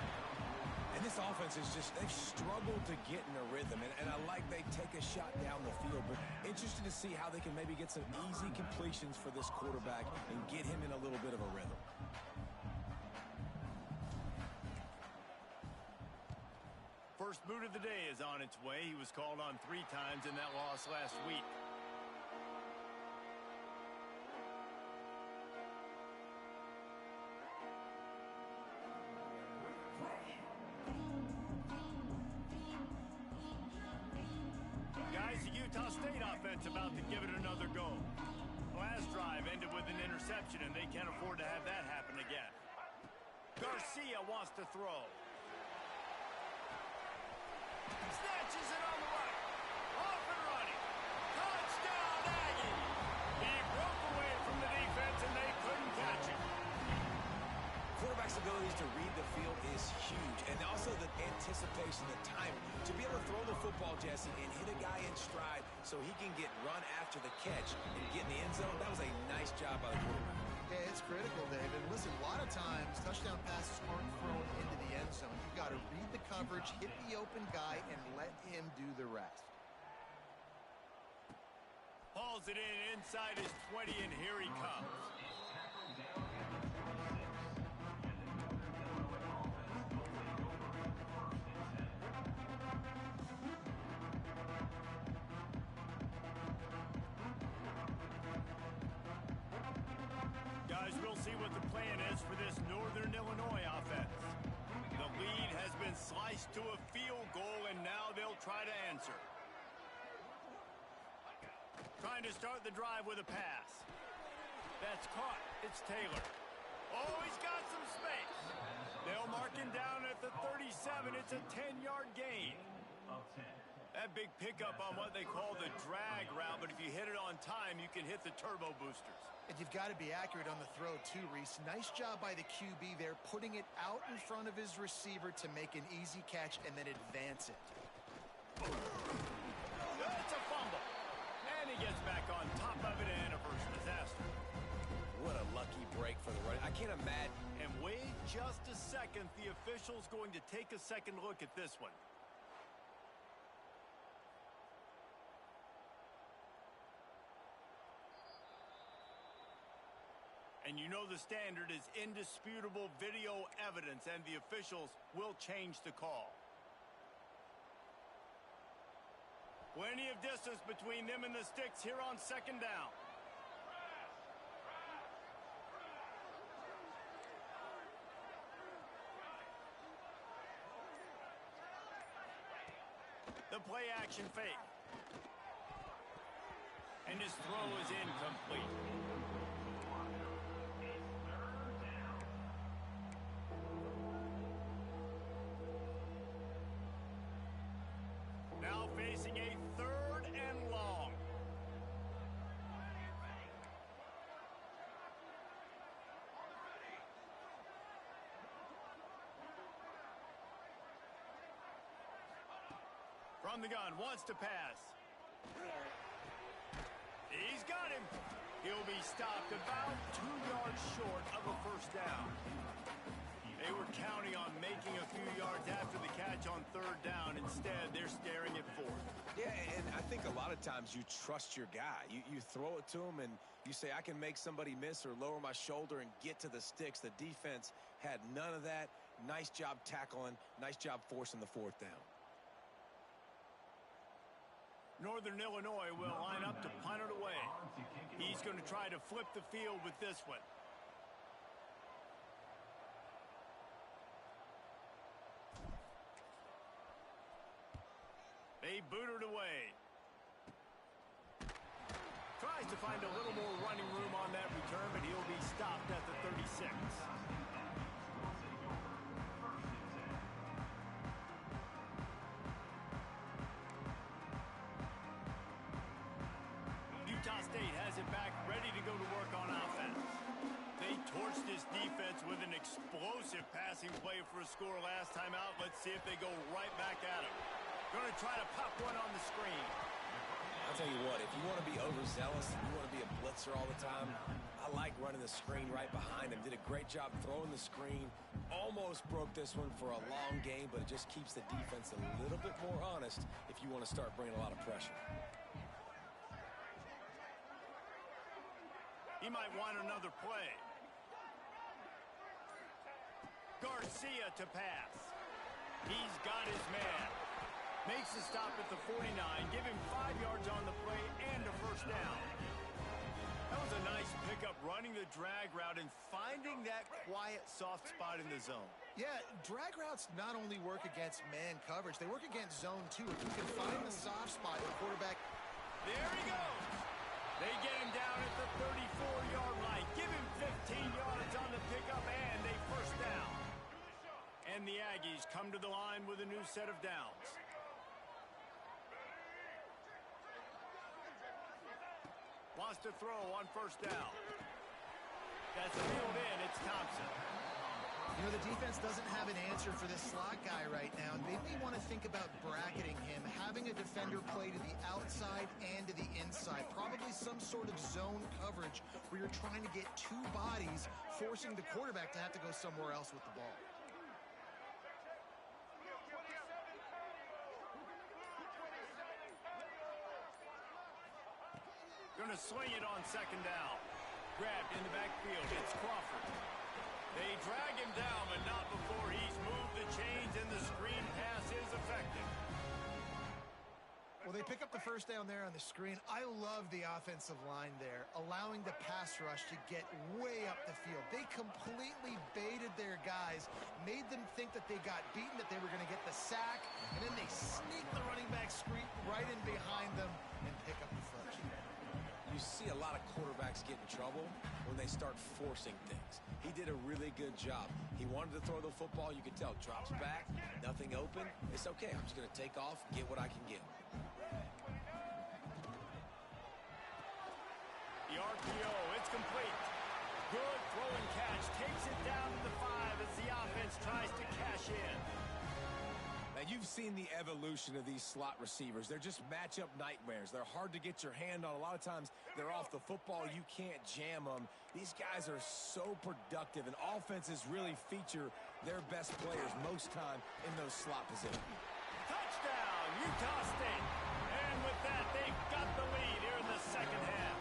And this offense is just, they've struggled to get in a rhythm, and I like they take a shot down the field, but interesting to see how they can maybe get some easy completions for this quarterback and get him in a little bit of a rhythm. First boot of the day is on its way. He was called on 3 times in that loss last week. Guys, the Utah State offense about to give it another go. Last drive ended with an interception, and they can't afford to have that happen again. Garcia wants to throw. Snatches it on the right. Off and running. Touchdown, Aggie. He broke away from the defense, and they couldn't catch him. Quarterback's abilities to read the field is huge, and also the anticipation, the time to be able to throw the football, Jesse, and hit a guy in stride so he can get run after the catch and get in the end zone. That was a nice job by the quarterback. Yeah, it's critical, Dave. And listen, a lot of times touchdown passes aren't thrown into the end zone. You've got to read the coverage, hit the open guy, and let him do the rest. Hauls it in inside his 20, and here he comes. Guys, we'll see what the plan is for this Northern Illinois offense. The lead has been sliced to a field goal, and now they'll try to answer. Trying to start the drive with a pass. That's caught. It's Taylor. Oh, he's got some space. They'll mark him down at the 37. It's a 10-yard gain. That big pickup on what they call the drag route, but if you hit it on time, you can hit the turbo boosters. And you've got to be accurate on the throw, too, Reese. Nice job by the QB there, putting it out in front of his receiver to make an easy catch and then advance it. It's a fumble. And he gets back on top of it, and a first disaster. What a lucky break for the run. I can't imagine. And wait just a second. The official's going to take a second look at this one. And you know the standard is indisputable video evidence, and the officials will change the call. Plenty of distance between them and the sticks here on second down. The play action fake. And his throw is incomplete. Now facing a 3rd and long. From the gun, wants to pass. He's got him. He'll be stopped about 2 yards short of a first down. They were counting on making a few yards after the catch on 3rd down. Instead, they're staring at 4th. Yeah, and I think a lot of times you trust your guy. You throw it to him and you say, I can make somebody miss or lower my shoulder and get to the sticks. The defense had none of that. Nice job tackling. Nice job forcing the 4th down. Northern Illinois will line up to punt it away. He's going to try to flip the field with this one. They boot it away. Tries to find a little more running room on that return, but he'll be stopped at the 36. Utah State has it back ready to go to work on offense. They torched this defense with an explosive passing play for a score last time out. Let's see if they go right back at him. Going to try to pop one on the screen. I'll tell you what, if you want to be overzealous and you want to be a blitzer all the time, I like running the screen right behind him. Did a great job throwing the screen. Almost broke this one for a long game, but it just keeps the defense a little bit more honest if you want to start bringing a lot of pressure. He might want another play. Garcia to pass. He's got his man. Makes the stop at the 49. Give him 5 yards on the play and a first down. That was a nice pickup, running the drag route and finding that quiet, soft spot in the zone. Yeah, drag routes not only work against man coverage, they work against zone too. If you can find the soft spot, the quarterback... There he goes. They get him down at the 34-yard line. Give him 15 yards on the pickup and a first down. And the Aggies come to the line with a new set of downs. Wants to throw on first down. That's field in. It's Thompson. You know, the defense doesn't have an answer for this slot guy right now. They may want to think about bracketing him, having a defender play to the outside and to the inside. Probably some sort of zone coverage where you're trying to get two bodies, forcing the quarterback to have to go somewhere else with the ball. Going to swing it on second down. Grabbed in the backfield. It's Crawford. They drag him down, but not before he's moved the chains, and the screen pass is effective. Well, they pick up the first down there on the screen. I love the offensive line there, allowing the pass rush to get way up the field. They completely baited their guys, made them think that they got beaten, that they were going to get the sack, and then they sneak the running back screen right in behind them and pick up the first. You see a lot of quarterbacks get in trouble when they start forcing things. He did a really good job. He wanted to throw the football. You could tell. Drops back, nothing open. It's okay. I'm just going to take off, get what I can get. The RPO, it's complete. Good throw and catch. Takes it down to the 5 as the offense tries to cash in. Now, you've seen the evolution of these slot receivers. They're just matchup nightmares. They're hard to get your hand on. A lot of times, they're off the football. You can't jam them. These guys are so productive, and offenses really feature their best players most time in those slot positions. Touchdown, Utah State. And with that, they've got the lead here in the second half.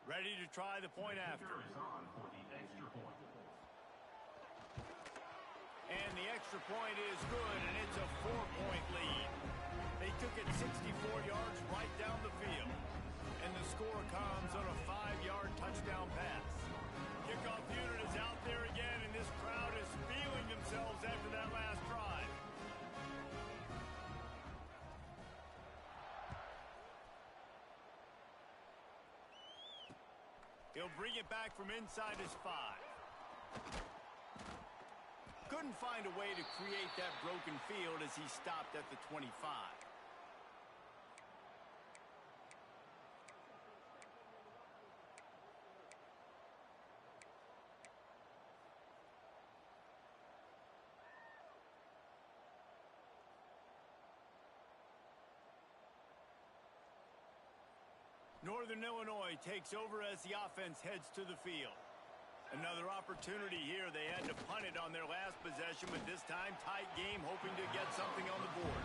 Ready to try the point after. Is on for the extra point. And the extra point is good, and it's a 4-point lead. They took it 64 yards right down the field. And the score comes on a 5-yard touchdown pass. Kickoff unit is out there again, and this crowd is feeling themselves after that last drive. He'll bring it back from inside his 5. Couldn't find a way to create that broken field as he stopped at the 25. Northern Illinois takes over as the offense heads to the field. Another opportunity here. They had to punt it on their last possession, but this time tight game, hoping to get something on the board.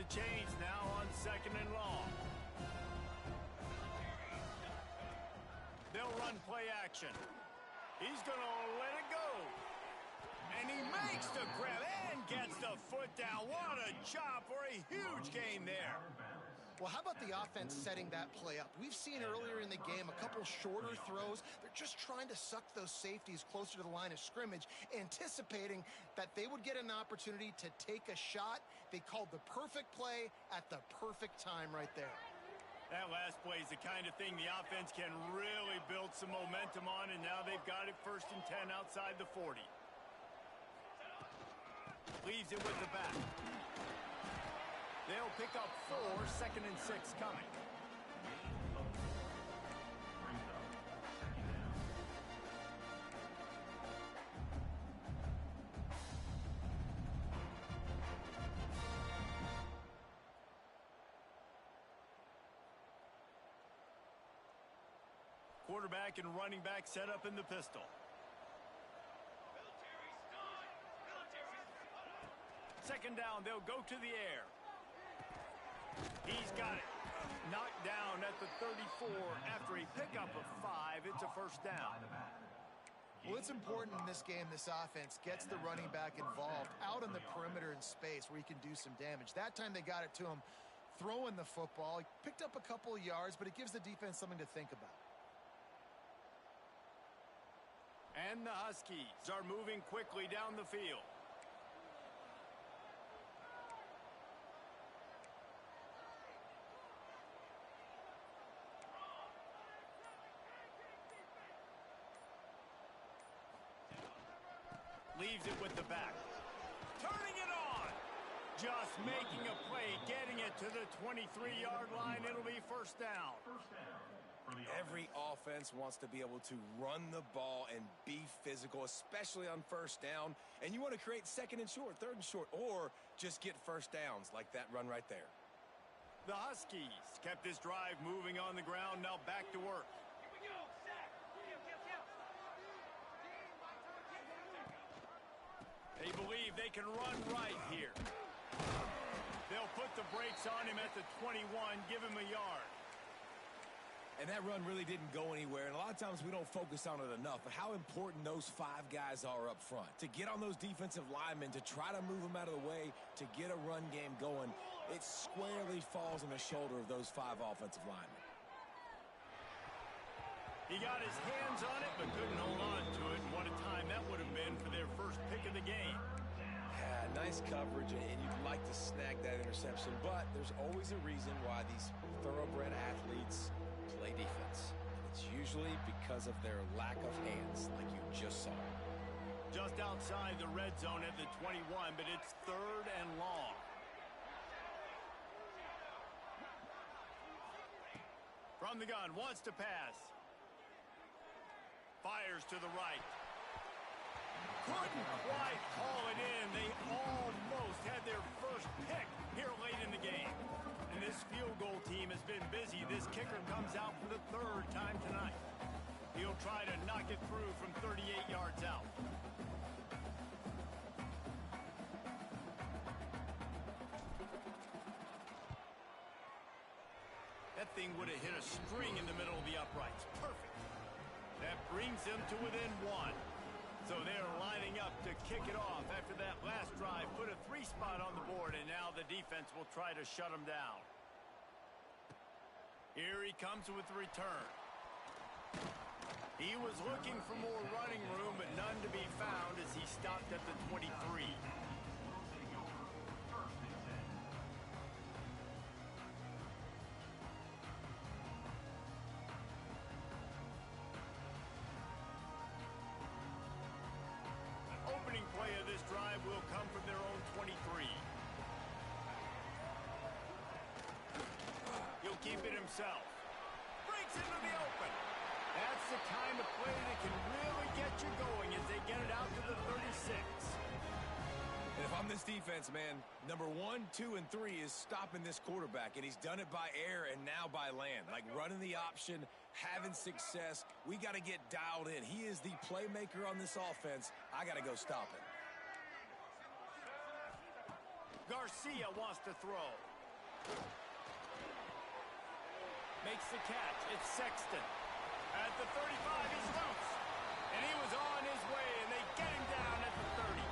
a change now on 2nd and long. They'll run play action. He's going to let it go. And he makes the grab and gets the foot down. What a job for a huge gain there. Well, how about the offense setting that play up? We've seen earlier in the game a couple shorter throws. They're just trying to suck those safeties closer to the line of scrimmage, anticipating that they would get an opportunity to take a shot. They called the perfect play at the perfect time right there. That last play is the kind of thing the offense can really build some momentum on, and now they've got it 1st and 10 outside the 40. Leaves it with the back. They'll pick up 4, 2nd and 6 coming. Quarterback and running back set up in the pistol. Second down, they'll go to the air. He's got it. Knocked down at the 34 after a pickup of 5. It's a 1st down. Well, it's important in this game this offense gets the running back involved out on the perimeter in space where he can do some damage. That time they got it to him throwing the football. He picked up a couple of yards, but it gives the defense something to think about. And the Huskies are moving quickly down the field. Leaves it with the back. Turning it on. Just making a play, getting it to the 23-yard line. It'll be 1st down. Every offense wants to be able to run the ball and be physical, especially on 1st down. And you want to create 2nd and short, 3rd and short, or just get 1st downs like that run right there. The Huskies kept this drive moving on the ground. Now back to work. They believe they can run right here. They'll put the brakes on him at the 21, give him a yard. And that run really didn't go anywhere, and a lot of times we don't focus on it enough, but how important those 5 guys are up front. To get on those defensive linemen, to try to move them out of the way, to get a run game going, it squarely falls on the shoulder of those 5 offensive linemen. He got his hands on it, but couldn't hold on to it. And what a time that would have been for their first pick of the game. Yeah, nice coverage, and you'd like to snag that interception, but there's always a reason why these thoroughbred athletes play defense. It's usually because of their lack of hands, like you just saw. Just outside the red zone at the 21, but it's 3rd and long. From the gun, wants to pass. Fires to the right. Couldn't quite haul it in. They almost had their first pick here late in the game. And this field goal team has been busy. This kicker comes out for the 3rd time tonight. He'll try to knock it through from 38 yards out. That thing would have hit a string in the middle of the uprights. Perfect. That brings them to within 1. So they're lining up to kick it off after that last drive. Put a 3 spot on the board, and now the defense will try to shut them down. Here he comes with the return. He was looking for more running room, but none to be found as he stopped at the 23. Opening play of this drive will come from their own 23. He'll keep it himself. Breaks into the open. That's the kind of play that can really get you going as they get it out to the 36. And if I'm this defense, man, number 1, 2, and 3 is stopping this quarterback, and he's done it by air and now by land. Like running the option, having success. We got to get dialed in. He is the playmaker on this offense. I got to go stop him. Garcia wants to throw. Makes the catch. It's Sexton. At the 35, he's loose. And he was on his way, and they get him down at the 30.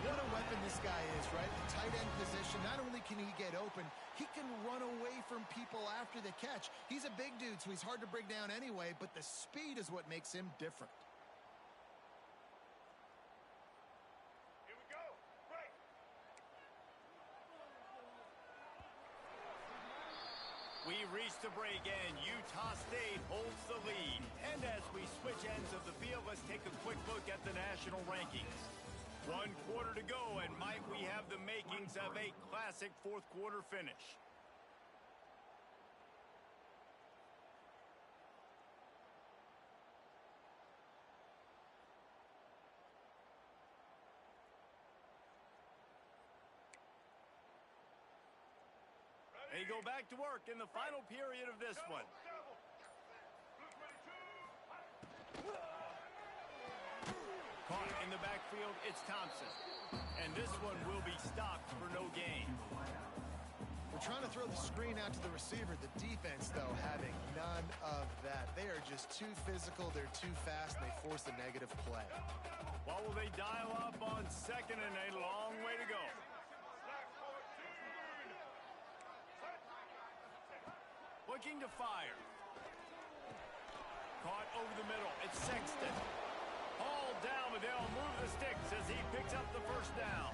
What a weapon this guy is, right? The tight end position, not only can he get open, he can run away from people after the catch. He's a big dude, so he's hard to bring down anyway, but the speed is what makes him different. Here we go. Break. We reach the break, and Utah State holds the lead. And as we switch ends of the field, let's take a quick look at the national rankings. 1 quarter to go, and might we have the makings of a classic fourth quarter finish. They go back to work in the final period of this one. Caught in the backfield, it's Thompson. And this one will be stopped for no gain. We're trying to throw the screen out to the receiver. The defense, though, having none of that. They are just too physical, they're too fast, and they force a negative play. What will they dial up on second and a long way to go? Looking to fire. Caught over the middle, it's Sexton. Hauled down, but they'll move the sticks as he picks up the first down.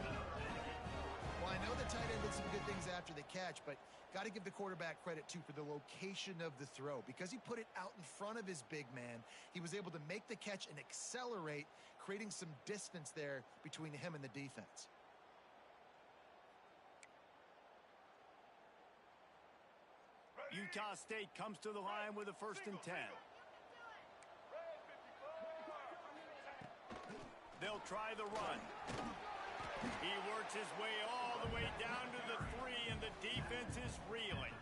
Well, I know the tight end did some good things after the catch, but got to give the quarterback credit, too, for the location of the throw. Because he put it out in front of his big man, he was able to make the catch and accelerate, creating some distance there between him and the defense. Utah State comes to the line with a 1st and 10. They'll try the run. He works his way all the way down to the 3, and the defense is reeling.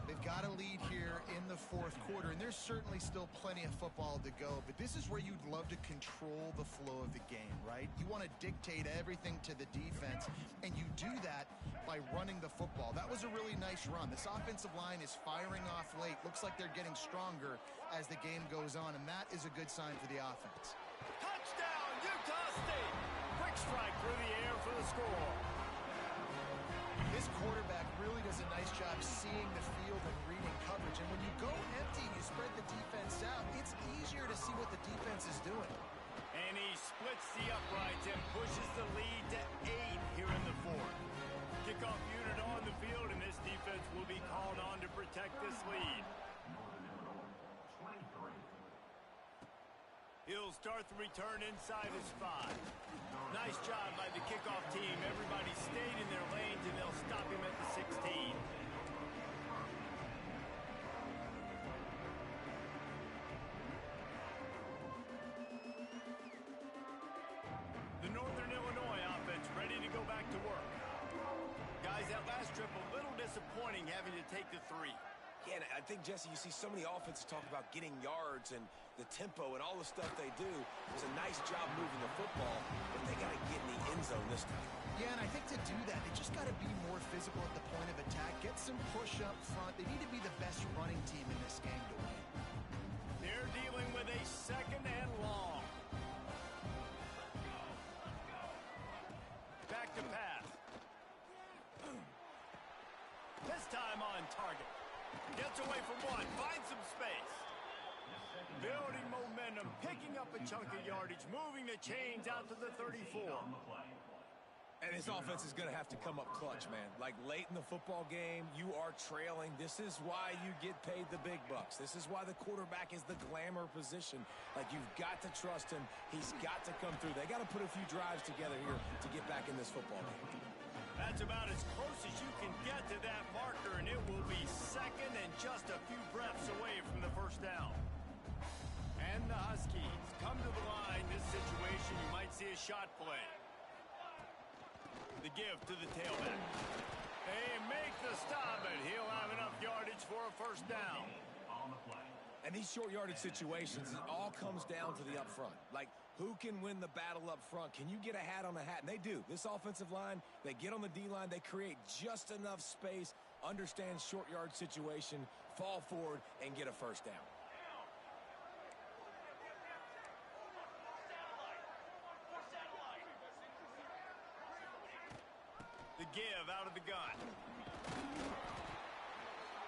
They've got a lead here in the fourth quarter, and there's certainly still plenty of football to go, but this is where you'd love to control the flow of the game, right? You want to dictate everything to the defense, and you do that by running the football. That was a really nice run. This offensive line is firing off late. Looks like they're getting stronger as the game goes on, and that is a good sign for the offense. Touchdown, Utah State! Quick strike through the air for the score. This quarterback really does a nice job seeing the field and reading coverage. And when you go empty, you spread the defense out, it's easier to see what the defense is doing. And he splits the uprights and pushes the lead to 8 here in the fourth. Kickoff unit on the field, and this defense will be called on to protect this lead. He'll start the return inside his 5. Nice job by the kickoff team. Everybody stayed in their lanes, and they'll stop him at the 16. The Northern Illinois offense ready to go back to work. Guys, that last trip a little disappointing having to take the 3. Yeah, and I think, Jesse, you see so many offenses talk about getting yards and the tempo and all the stuff they do. It was a nice job moving the football, but they got to get in the end zone this time. Yeah, and I think to do that, they just got to be more physical at the point of attack, get some push up front. They need to be the best running team in this game to win. They're dealing with a 2nd and long. Back to pass. This time on target. Gets away from one, finds some space. Building momentum, picking up a chunk of yardage, moving the chains out to the 34. And this offense is going to have to come up clutch, man. Like late in the football game, you are trailing. This is why you get paid the big bucks. This is why the quarterback is the glamour position. Like, you've got to trust him. He's got to come through. They got to put a few drives together here to get back in this football game. That's about as close as you can get to that marker, and it will be 2nd and just a few breaths away from the first down. And the Huskies come to the line. This situation, you might see a shot play. The give to the tailback. They make the stop, and he'll have enough yardage for a first down. And these short yardage situations, it all comes down to the up front. Like, Who can win the battle up front? Can you get a hat on a hat? And they do. This offensive line, they get on the D-line, they create just enough space, understand short yard situation, fall forward, and get a first down. The give out of the gun.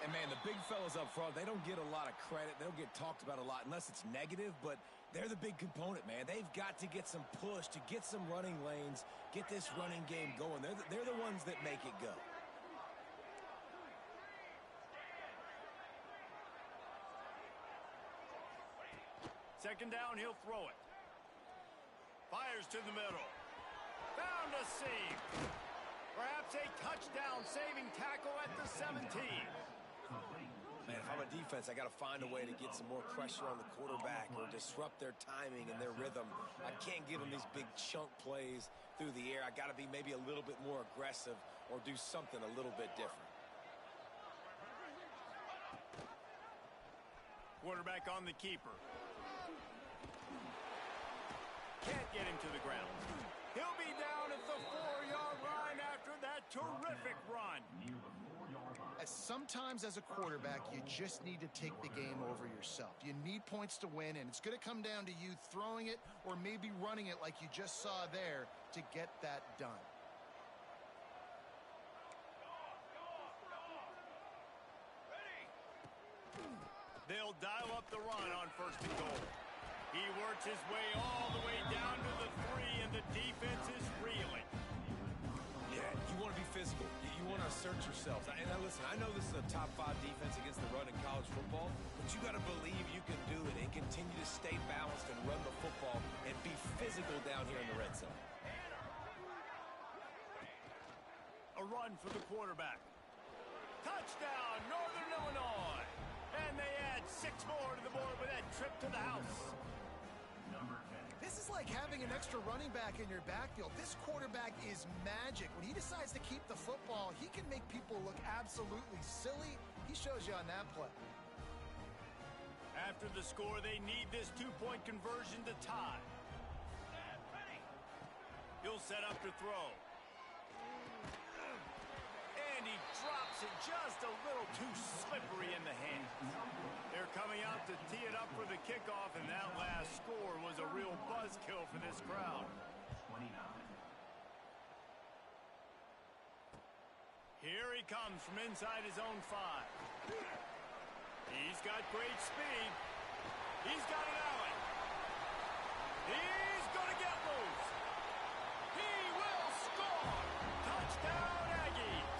And, man, the big fellas up front, they don't get a lot of credit. They don't get talked about a lot unless it's negative, but they're the big component, man. They've got to get some push to get some running lanes, get this running game going. They're the ones that make it go. Second down, he'll throw it. Fires to the middle. Found a seam. Perhaps a touchdown-saving tackle at the 17. Man, if I'm a defense, I got to find a way to get some more pressure on the quarterback or disrupt their timing and their rhythm. I can't give them these big chunk plays through the air. I got to be maybe a little bit more aggressive or do something a little bit different. Quarterback on the keeper. Can't get him to the ground. He'll be down at the 4-yard line after that terrific run. Sometimes as a quarterback, you just need to take the game over yourself. You need points to win, and it's going to come down to you throwing it or maybe running it like you just saw there to get that done. They'll dial up the run on first and goal. He works his way all the way down to the 3, and the defense is reeling. Yeah, you want to be physical. You want to assert yourselves. And listen, I know this is a top 5 defense against the run in college football, but you got to believe you can do it and continue to stay balanced and run the football and be physical down here in the red zone. A run for the quarterback. Touchdown, Northern Illinois. And they add 6 more to the board with that trip to the house. This is like having an extra running back in your backfield. This quarterback is magic. When he decides to keep the football, he can make people look absolutely silly. He shows you on that play. After the score, they need this 2-point conversion to tie. He'll set up to throw. And he drops it just a little too slippery in the hand. They're coming out to tee it up for the kickoff, and that last score was a real buzzkill for this crowd. 29. Here he comes from inside his own 5. He's got great speed. He's got an alley. He's going to get loose. He will score. Touchdown, Aggies.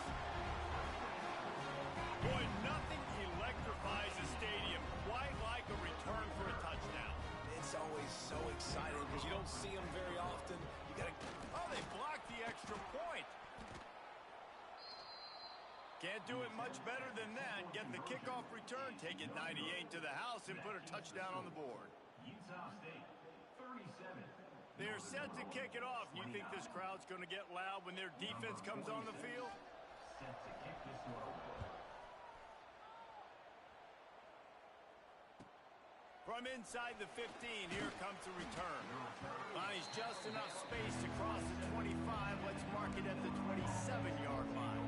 Boy, nothing electrifies a stadium quite like a return for a touchdown. It's always so exciting because you don't see them very often. You got to... Oh, they blocked the extra point. Can't do it much better than that. Get the kickoff return, take it 98 to the house, and put a touchdown on the board. Utah State, 37. They're set to kick it off. You think this crowd's going to get loud when their defense comes on the field? Set to kick this one over. From inside the 15, here comes the return. Finds just enough space to cross the 25. Let's mark it at the 27-yard line.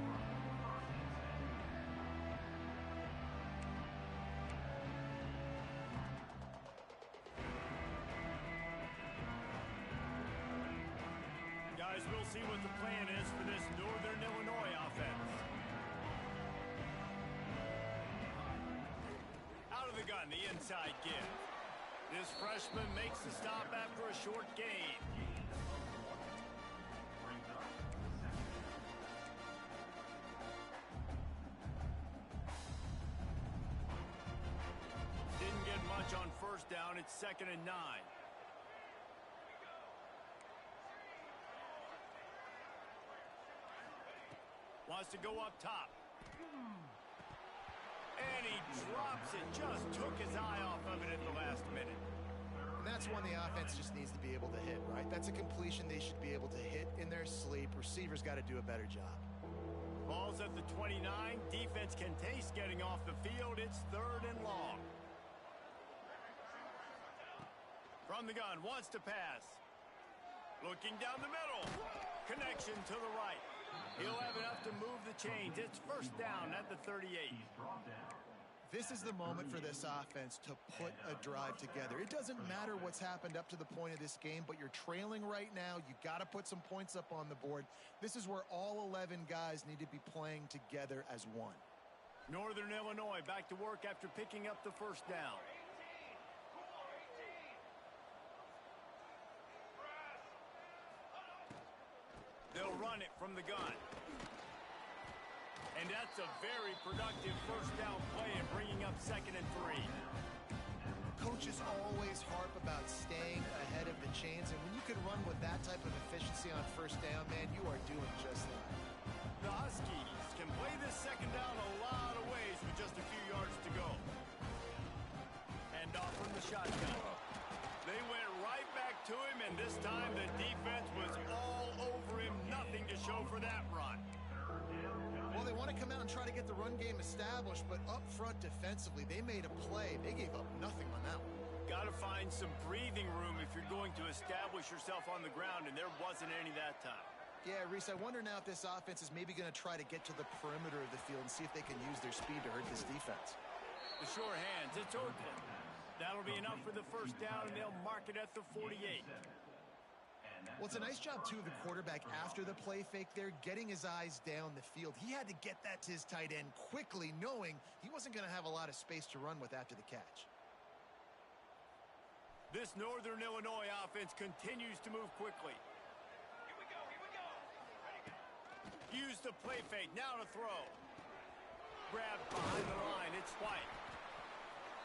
Guys, we'll see what the plan is for this Northern Illinois offense. Out of the gun, the inside give. This freshman makes the stop after a short gain. Didn't get much on first down. It's 2nd and 9. Wants to go up top. And he drops it. Just took his eye off of it at the last minute. And that's one the offense just needs to be able to hit, right? That's a completion they should be able to hit in their sleep. Receivers got to do a better job. Ball's at the 29. Defense can taste getting off the field. It's 3rd and long. From the gun, wants to pass. Looking down the middle. Connection to the right. He'll have enough to move the chains. It's first down at the 38. He's brought down. This is the moment for this offense to put a drive together. It doesn't matter what's happened up to the point of this game, but you're trailing right now. You got to put some points up on the board. This is where all 11 guys need to be playing together as one. Northern Illinois back to work after picking up the first down. They'll run it from the gun. And that's a very productive first down play and bringing up 2nd and 3. Coaches always harp about staying ahead of the chains, and when you can run with that type of efficiency on first down, man, you are doing just that. The Huskies can play this 2nd down a lot of ways with just a few yards to go. And off from the shotgun. They went right back to him, and this time the defense was all over him. Nothing to show for that run. Well, they want to come out and try to get the run game established, but up front defensively, they made a play. They gave up nothing on that one. Got to find some breathing room if you're going to establish yourself on the ground, and there wasn't any that time. Yeah, Reese, I wonder now if this offense is maybe going to try to get to the perimeter of the field and see if they can use their speed to hurt this defense. The sure hands, it's Oakland. That'll be enough for the first down, and they'll mark it at the 48. Well, it's a nice job, too, of the quarterback after the play fake there, getting his eyes down the field. He had to get that to his tight end quickly, knowing he wasn't going to have a lot of space to run with after the catch. This Northern Illinois offense continues to move quickly. Here we go. Use the play fake, now to throw. Grab behind the line, it's White.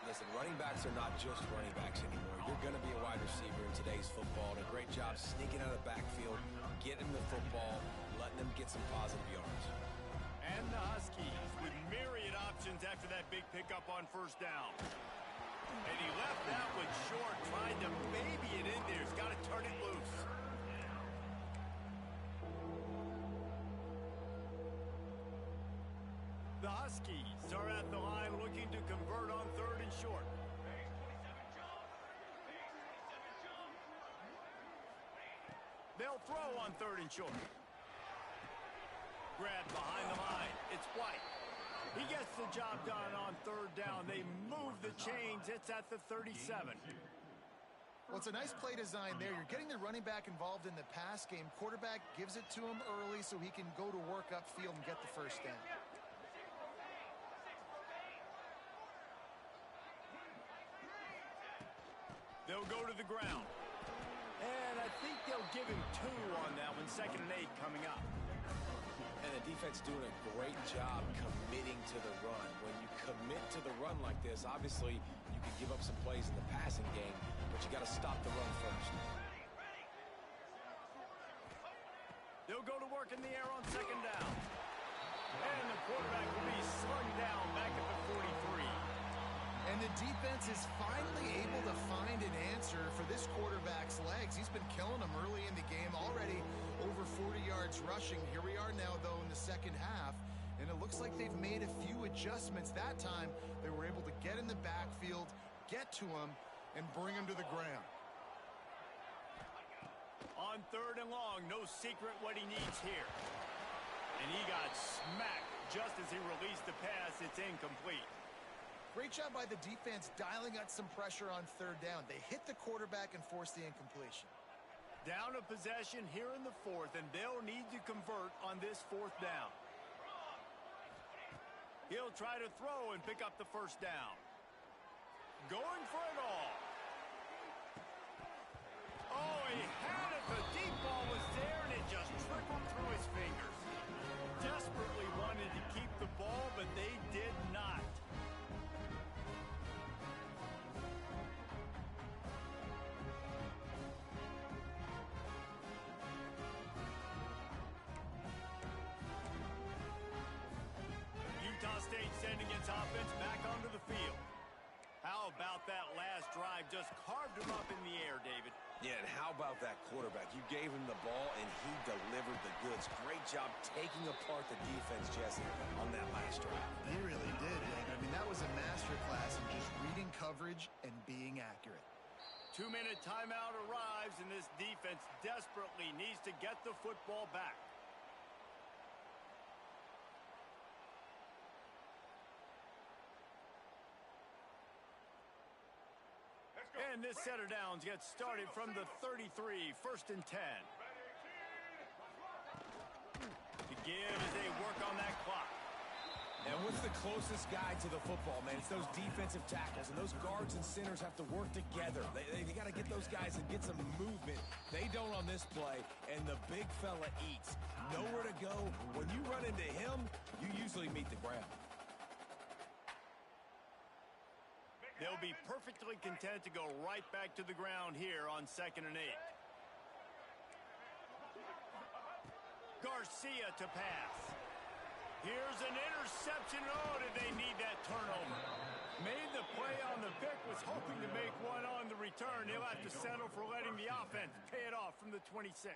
Listen, running backs are not just running backs anymore. You're going to be a wide receiver in today's football. And a great job sneaking out of the backfield, getting the football, letting them get some positive yards. And the Huskies with myriad options after that big pickup on first down. And he left that one short, tried to baby it in there. He's got to turn it loose. The Huskies are at the line looking to convert on 3rd and short. They'll throw on 3rd and short. Grab behind the line. It's White. He gets the job done on 3rd down. They move the chains. It's at the 37. Well, it's a nice play design there. You're getting the running back involved in the pass game. Quarterback gives it to him early so he can go to work upfield and get the first down. They'll go to the ground. And I think they'll give him 2 on that one. 2nd and 8 coming up. And the defense doing a great job committing to the run. When you commit to the run like this, obviously you can give up some plays in the passing game, but you got to stop the run first. They'll go to work in the air on 2nd down. And the quarterback will be slung down back at the 43. And the defense is finally able to find an answer for this quarterback's legs. He's been killing them early in the game, already over 40 yards rushing. Here we are now, though, in the second half, and it looks like they've made a few adjustments. That time, they were able to get in the backfield, get to him, and bring him to the ground. On 3rd and long, no secret what he needs here. And he got smacked just as he released the pass. It's incomplete. Great job by the defense dialing out some pressure on 3rd down. They hit the quarterback and forced the incompletion. Down a possession here in the 4th, and they'll need to convert on this 4th down. He'll try to throw and pick up the first down. Going for it all. Oh, he had it. The deep ball was there, and it just trickled through his fingers. Desperately wanted to keep the ball, but they did not. Utah State sending its offense back onto the field. How about that last drive? Just carved him up in the air, David. Yeah, and how about that quarterback? You gave him the ball, and he delivered the goods. Great job taking apart the defense, Jesse, on that last drive. He really did, man. I mean, that was a masterclass in just reading coverage and being accurate. 2-minute timeout arrives, and this defense desperately needs to get the football back. And this set of downs gets started from the 33, 1st and 10. To give as they work on that clock. And what's the closest guy to the football, man? It's those defensive tackles, and those guards and centers have to work together. They got to get those guys and get some movement. They don't on this play, and the big fella eats. Nowhere to go. When you run into him, you usually meet the ground. They'll be perfectly content to go right back to the ground here on 2nd and 8. Garcia to pass. Here's an interception. Oh, did they need that turnover? Made the play on the pick, was hoping to make one on the return. They'll have to settle for letting the offense pay it off from the 26.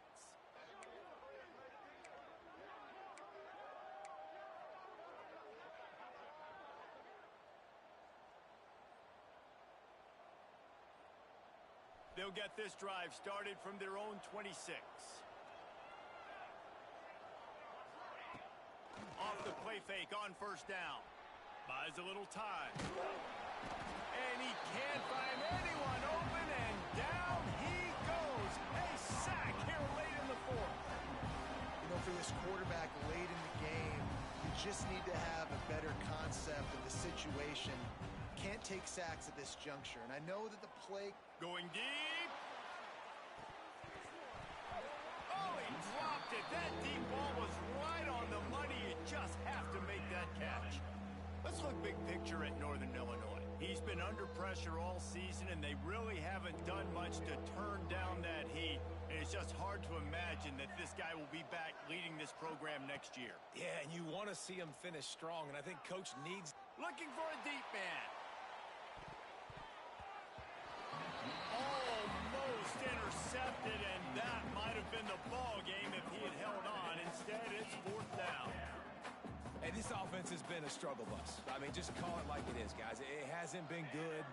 They'll get this drive started from their own 26. Off the play fake on 1st down. Buys a little time. And he can't find anyone open, and down he goes. A sack here late in the 4th. You know, for this quarterback late in the game, you just need to have a better concept of the situation. Can't take sacks at this juncture. And I know that the play... Going deep. Oh, he dropped it. That deep ball was right on the money. You just have to make that catch. Let's look big picture at Northern Illinois. He's been under pressure all season, and they really haven't done much to turn down that heat. And it's just hard to imagine that this guy will be back leading this program next year. Yeah, and you want to see him finish strong, and I think Coach needs... Looking for a deep man. Almost intercepted, and that might have been the ball game if he had held on. Instead, it's 4th down. Hey, this offense has been a struggle bus. I mean, just call it like it is, guys. It hasn't been good,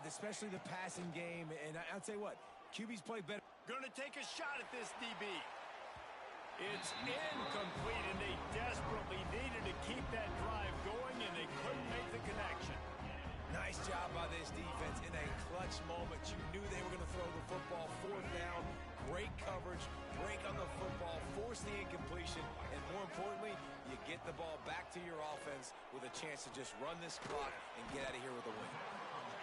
especially the passing game. And I'll tell you what, QB's played better. Going to take a shot at this DB. It's incomplete, and they desperately needed to keep that drive going, and they couldn't make the connection. Nice job by this defense in a clutch moment. You knew they were going to throw the football. 4th down, great coverage, break on the football, force the incompletion, and more importantly, you get the ball back to your offense with a chance to just run this clock and get out of here with a win.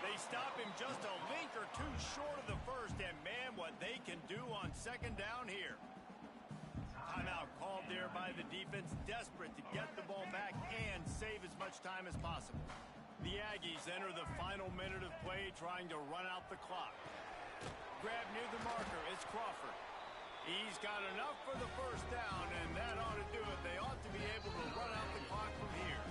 They stop him just a link or two short of the 1st, and man, what they can do on 2nd down here. Timeout called there by the defense, desperate to get the ball back and save as much time as possible. The Aggies enter the final minute of play, trying to run out the clock. Grab near the marker, it's Crawford. He's got enough for the 1st down, and that ought to do it. They ought to be able to run out the clock from here.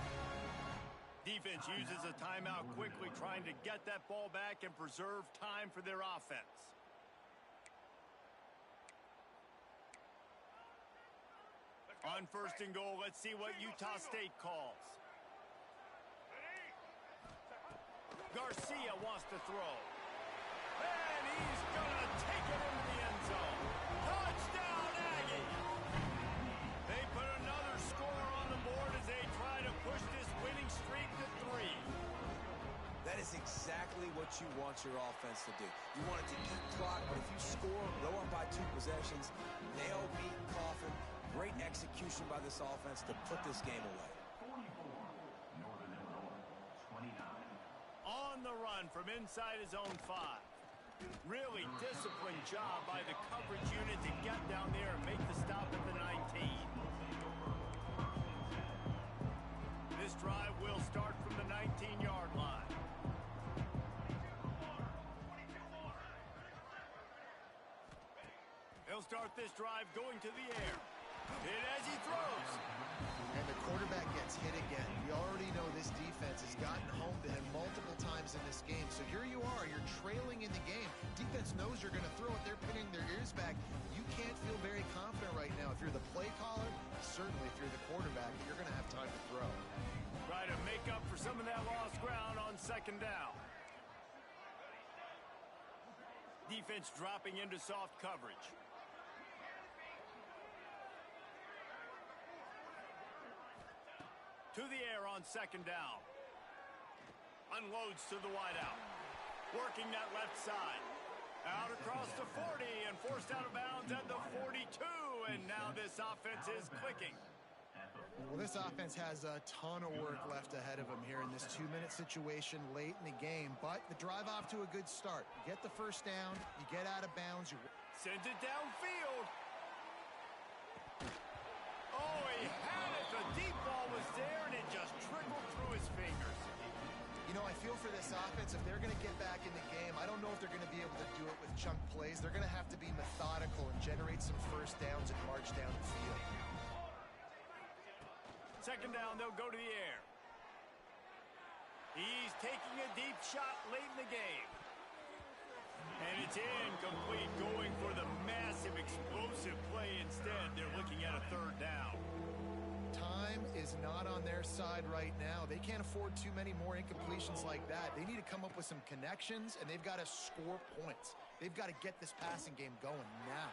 Defense uses a timeout quickly, trying to get that ball back and preserve time for their offense. On 1st and goal, let's see what Utah State calls. Garcia wants to throw. And he's going to take it into the end zone. Touchdown, Aggie! They put another score on the board as they try to push this winning streak to 3. That is exactly what you want your offense to do. You want it to eat clock, but if you score, go up by 2 possessions, nail, beat, coffin. Great execution by this offense to put this game away. 44, Northern Illinois, 29. On the run from inside his own 5. Really disciplined job by the coverage unit to get down there and make the stop at the 19. This drive will start from the 19-yard line. He'll start this drive going to the air. Hit as he throws. And the quarterback gets hit again. We already know this defense has gotten home to him multiple times in this game. So here you are, you're trailing in the game. Defense knows you're going to throw it. They're pinning their ears back. You can't feel very confident right now. If you're the play caller, certainly if you're the quarterback, you're going to have time to throw. Try to make up for some of that lost ground on 2nd down. Defense dropping into soft coverage. To the air on second down. Unloads to the wideout. Working that left side. Out across the 40 and forced out of bounds at the 42. And now this offense is clicking. Well, this offense has a ton of work left ahead of them here in this 2-minute situation late in the game. But the drive off to a good start. You get the first down, you get out of bounds. Sends it downfield. Oh, he had it. The deep ball was there, and it just trickled through his fingers. You know, I feel for this offense, if they're going to get back in the game, I don't know if they're going to be able to do it with chunk plays. They're going to have to be methodical and generate some first downs and march down the field. Second down, they'll go to the air. He's taking a deep shot late in the game. And it's incomplete, going for the massive explosive play instead. They're looking at a third down. Time is not on their side right now. They can't afford too many more incompletions like that. They need to come up with some connections, and they've got to score points. They've got to get this passing game going now.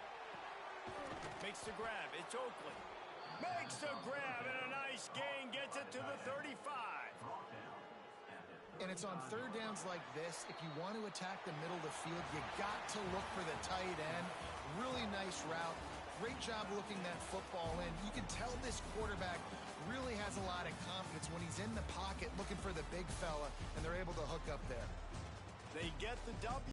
Makes the grab. It's Oakley. Makes the grab, and a nice gain. Gets it to the 35. And it's on third downs like this. If you want to attack the middle of the field, you got to look for the tight end. Really nice route. Great job looking that football in. You can tell this quarterback really has a lot of confidence when he's in the pocket looking for the big fella, and they're able to hook up there. They get the W.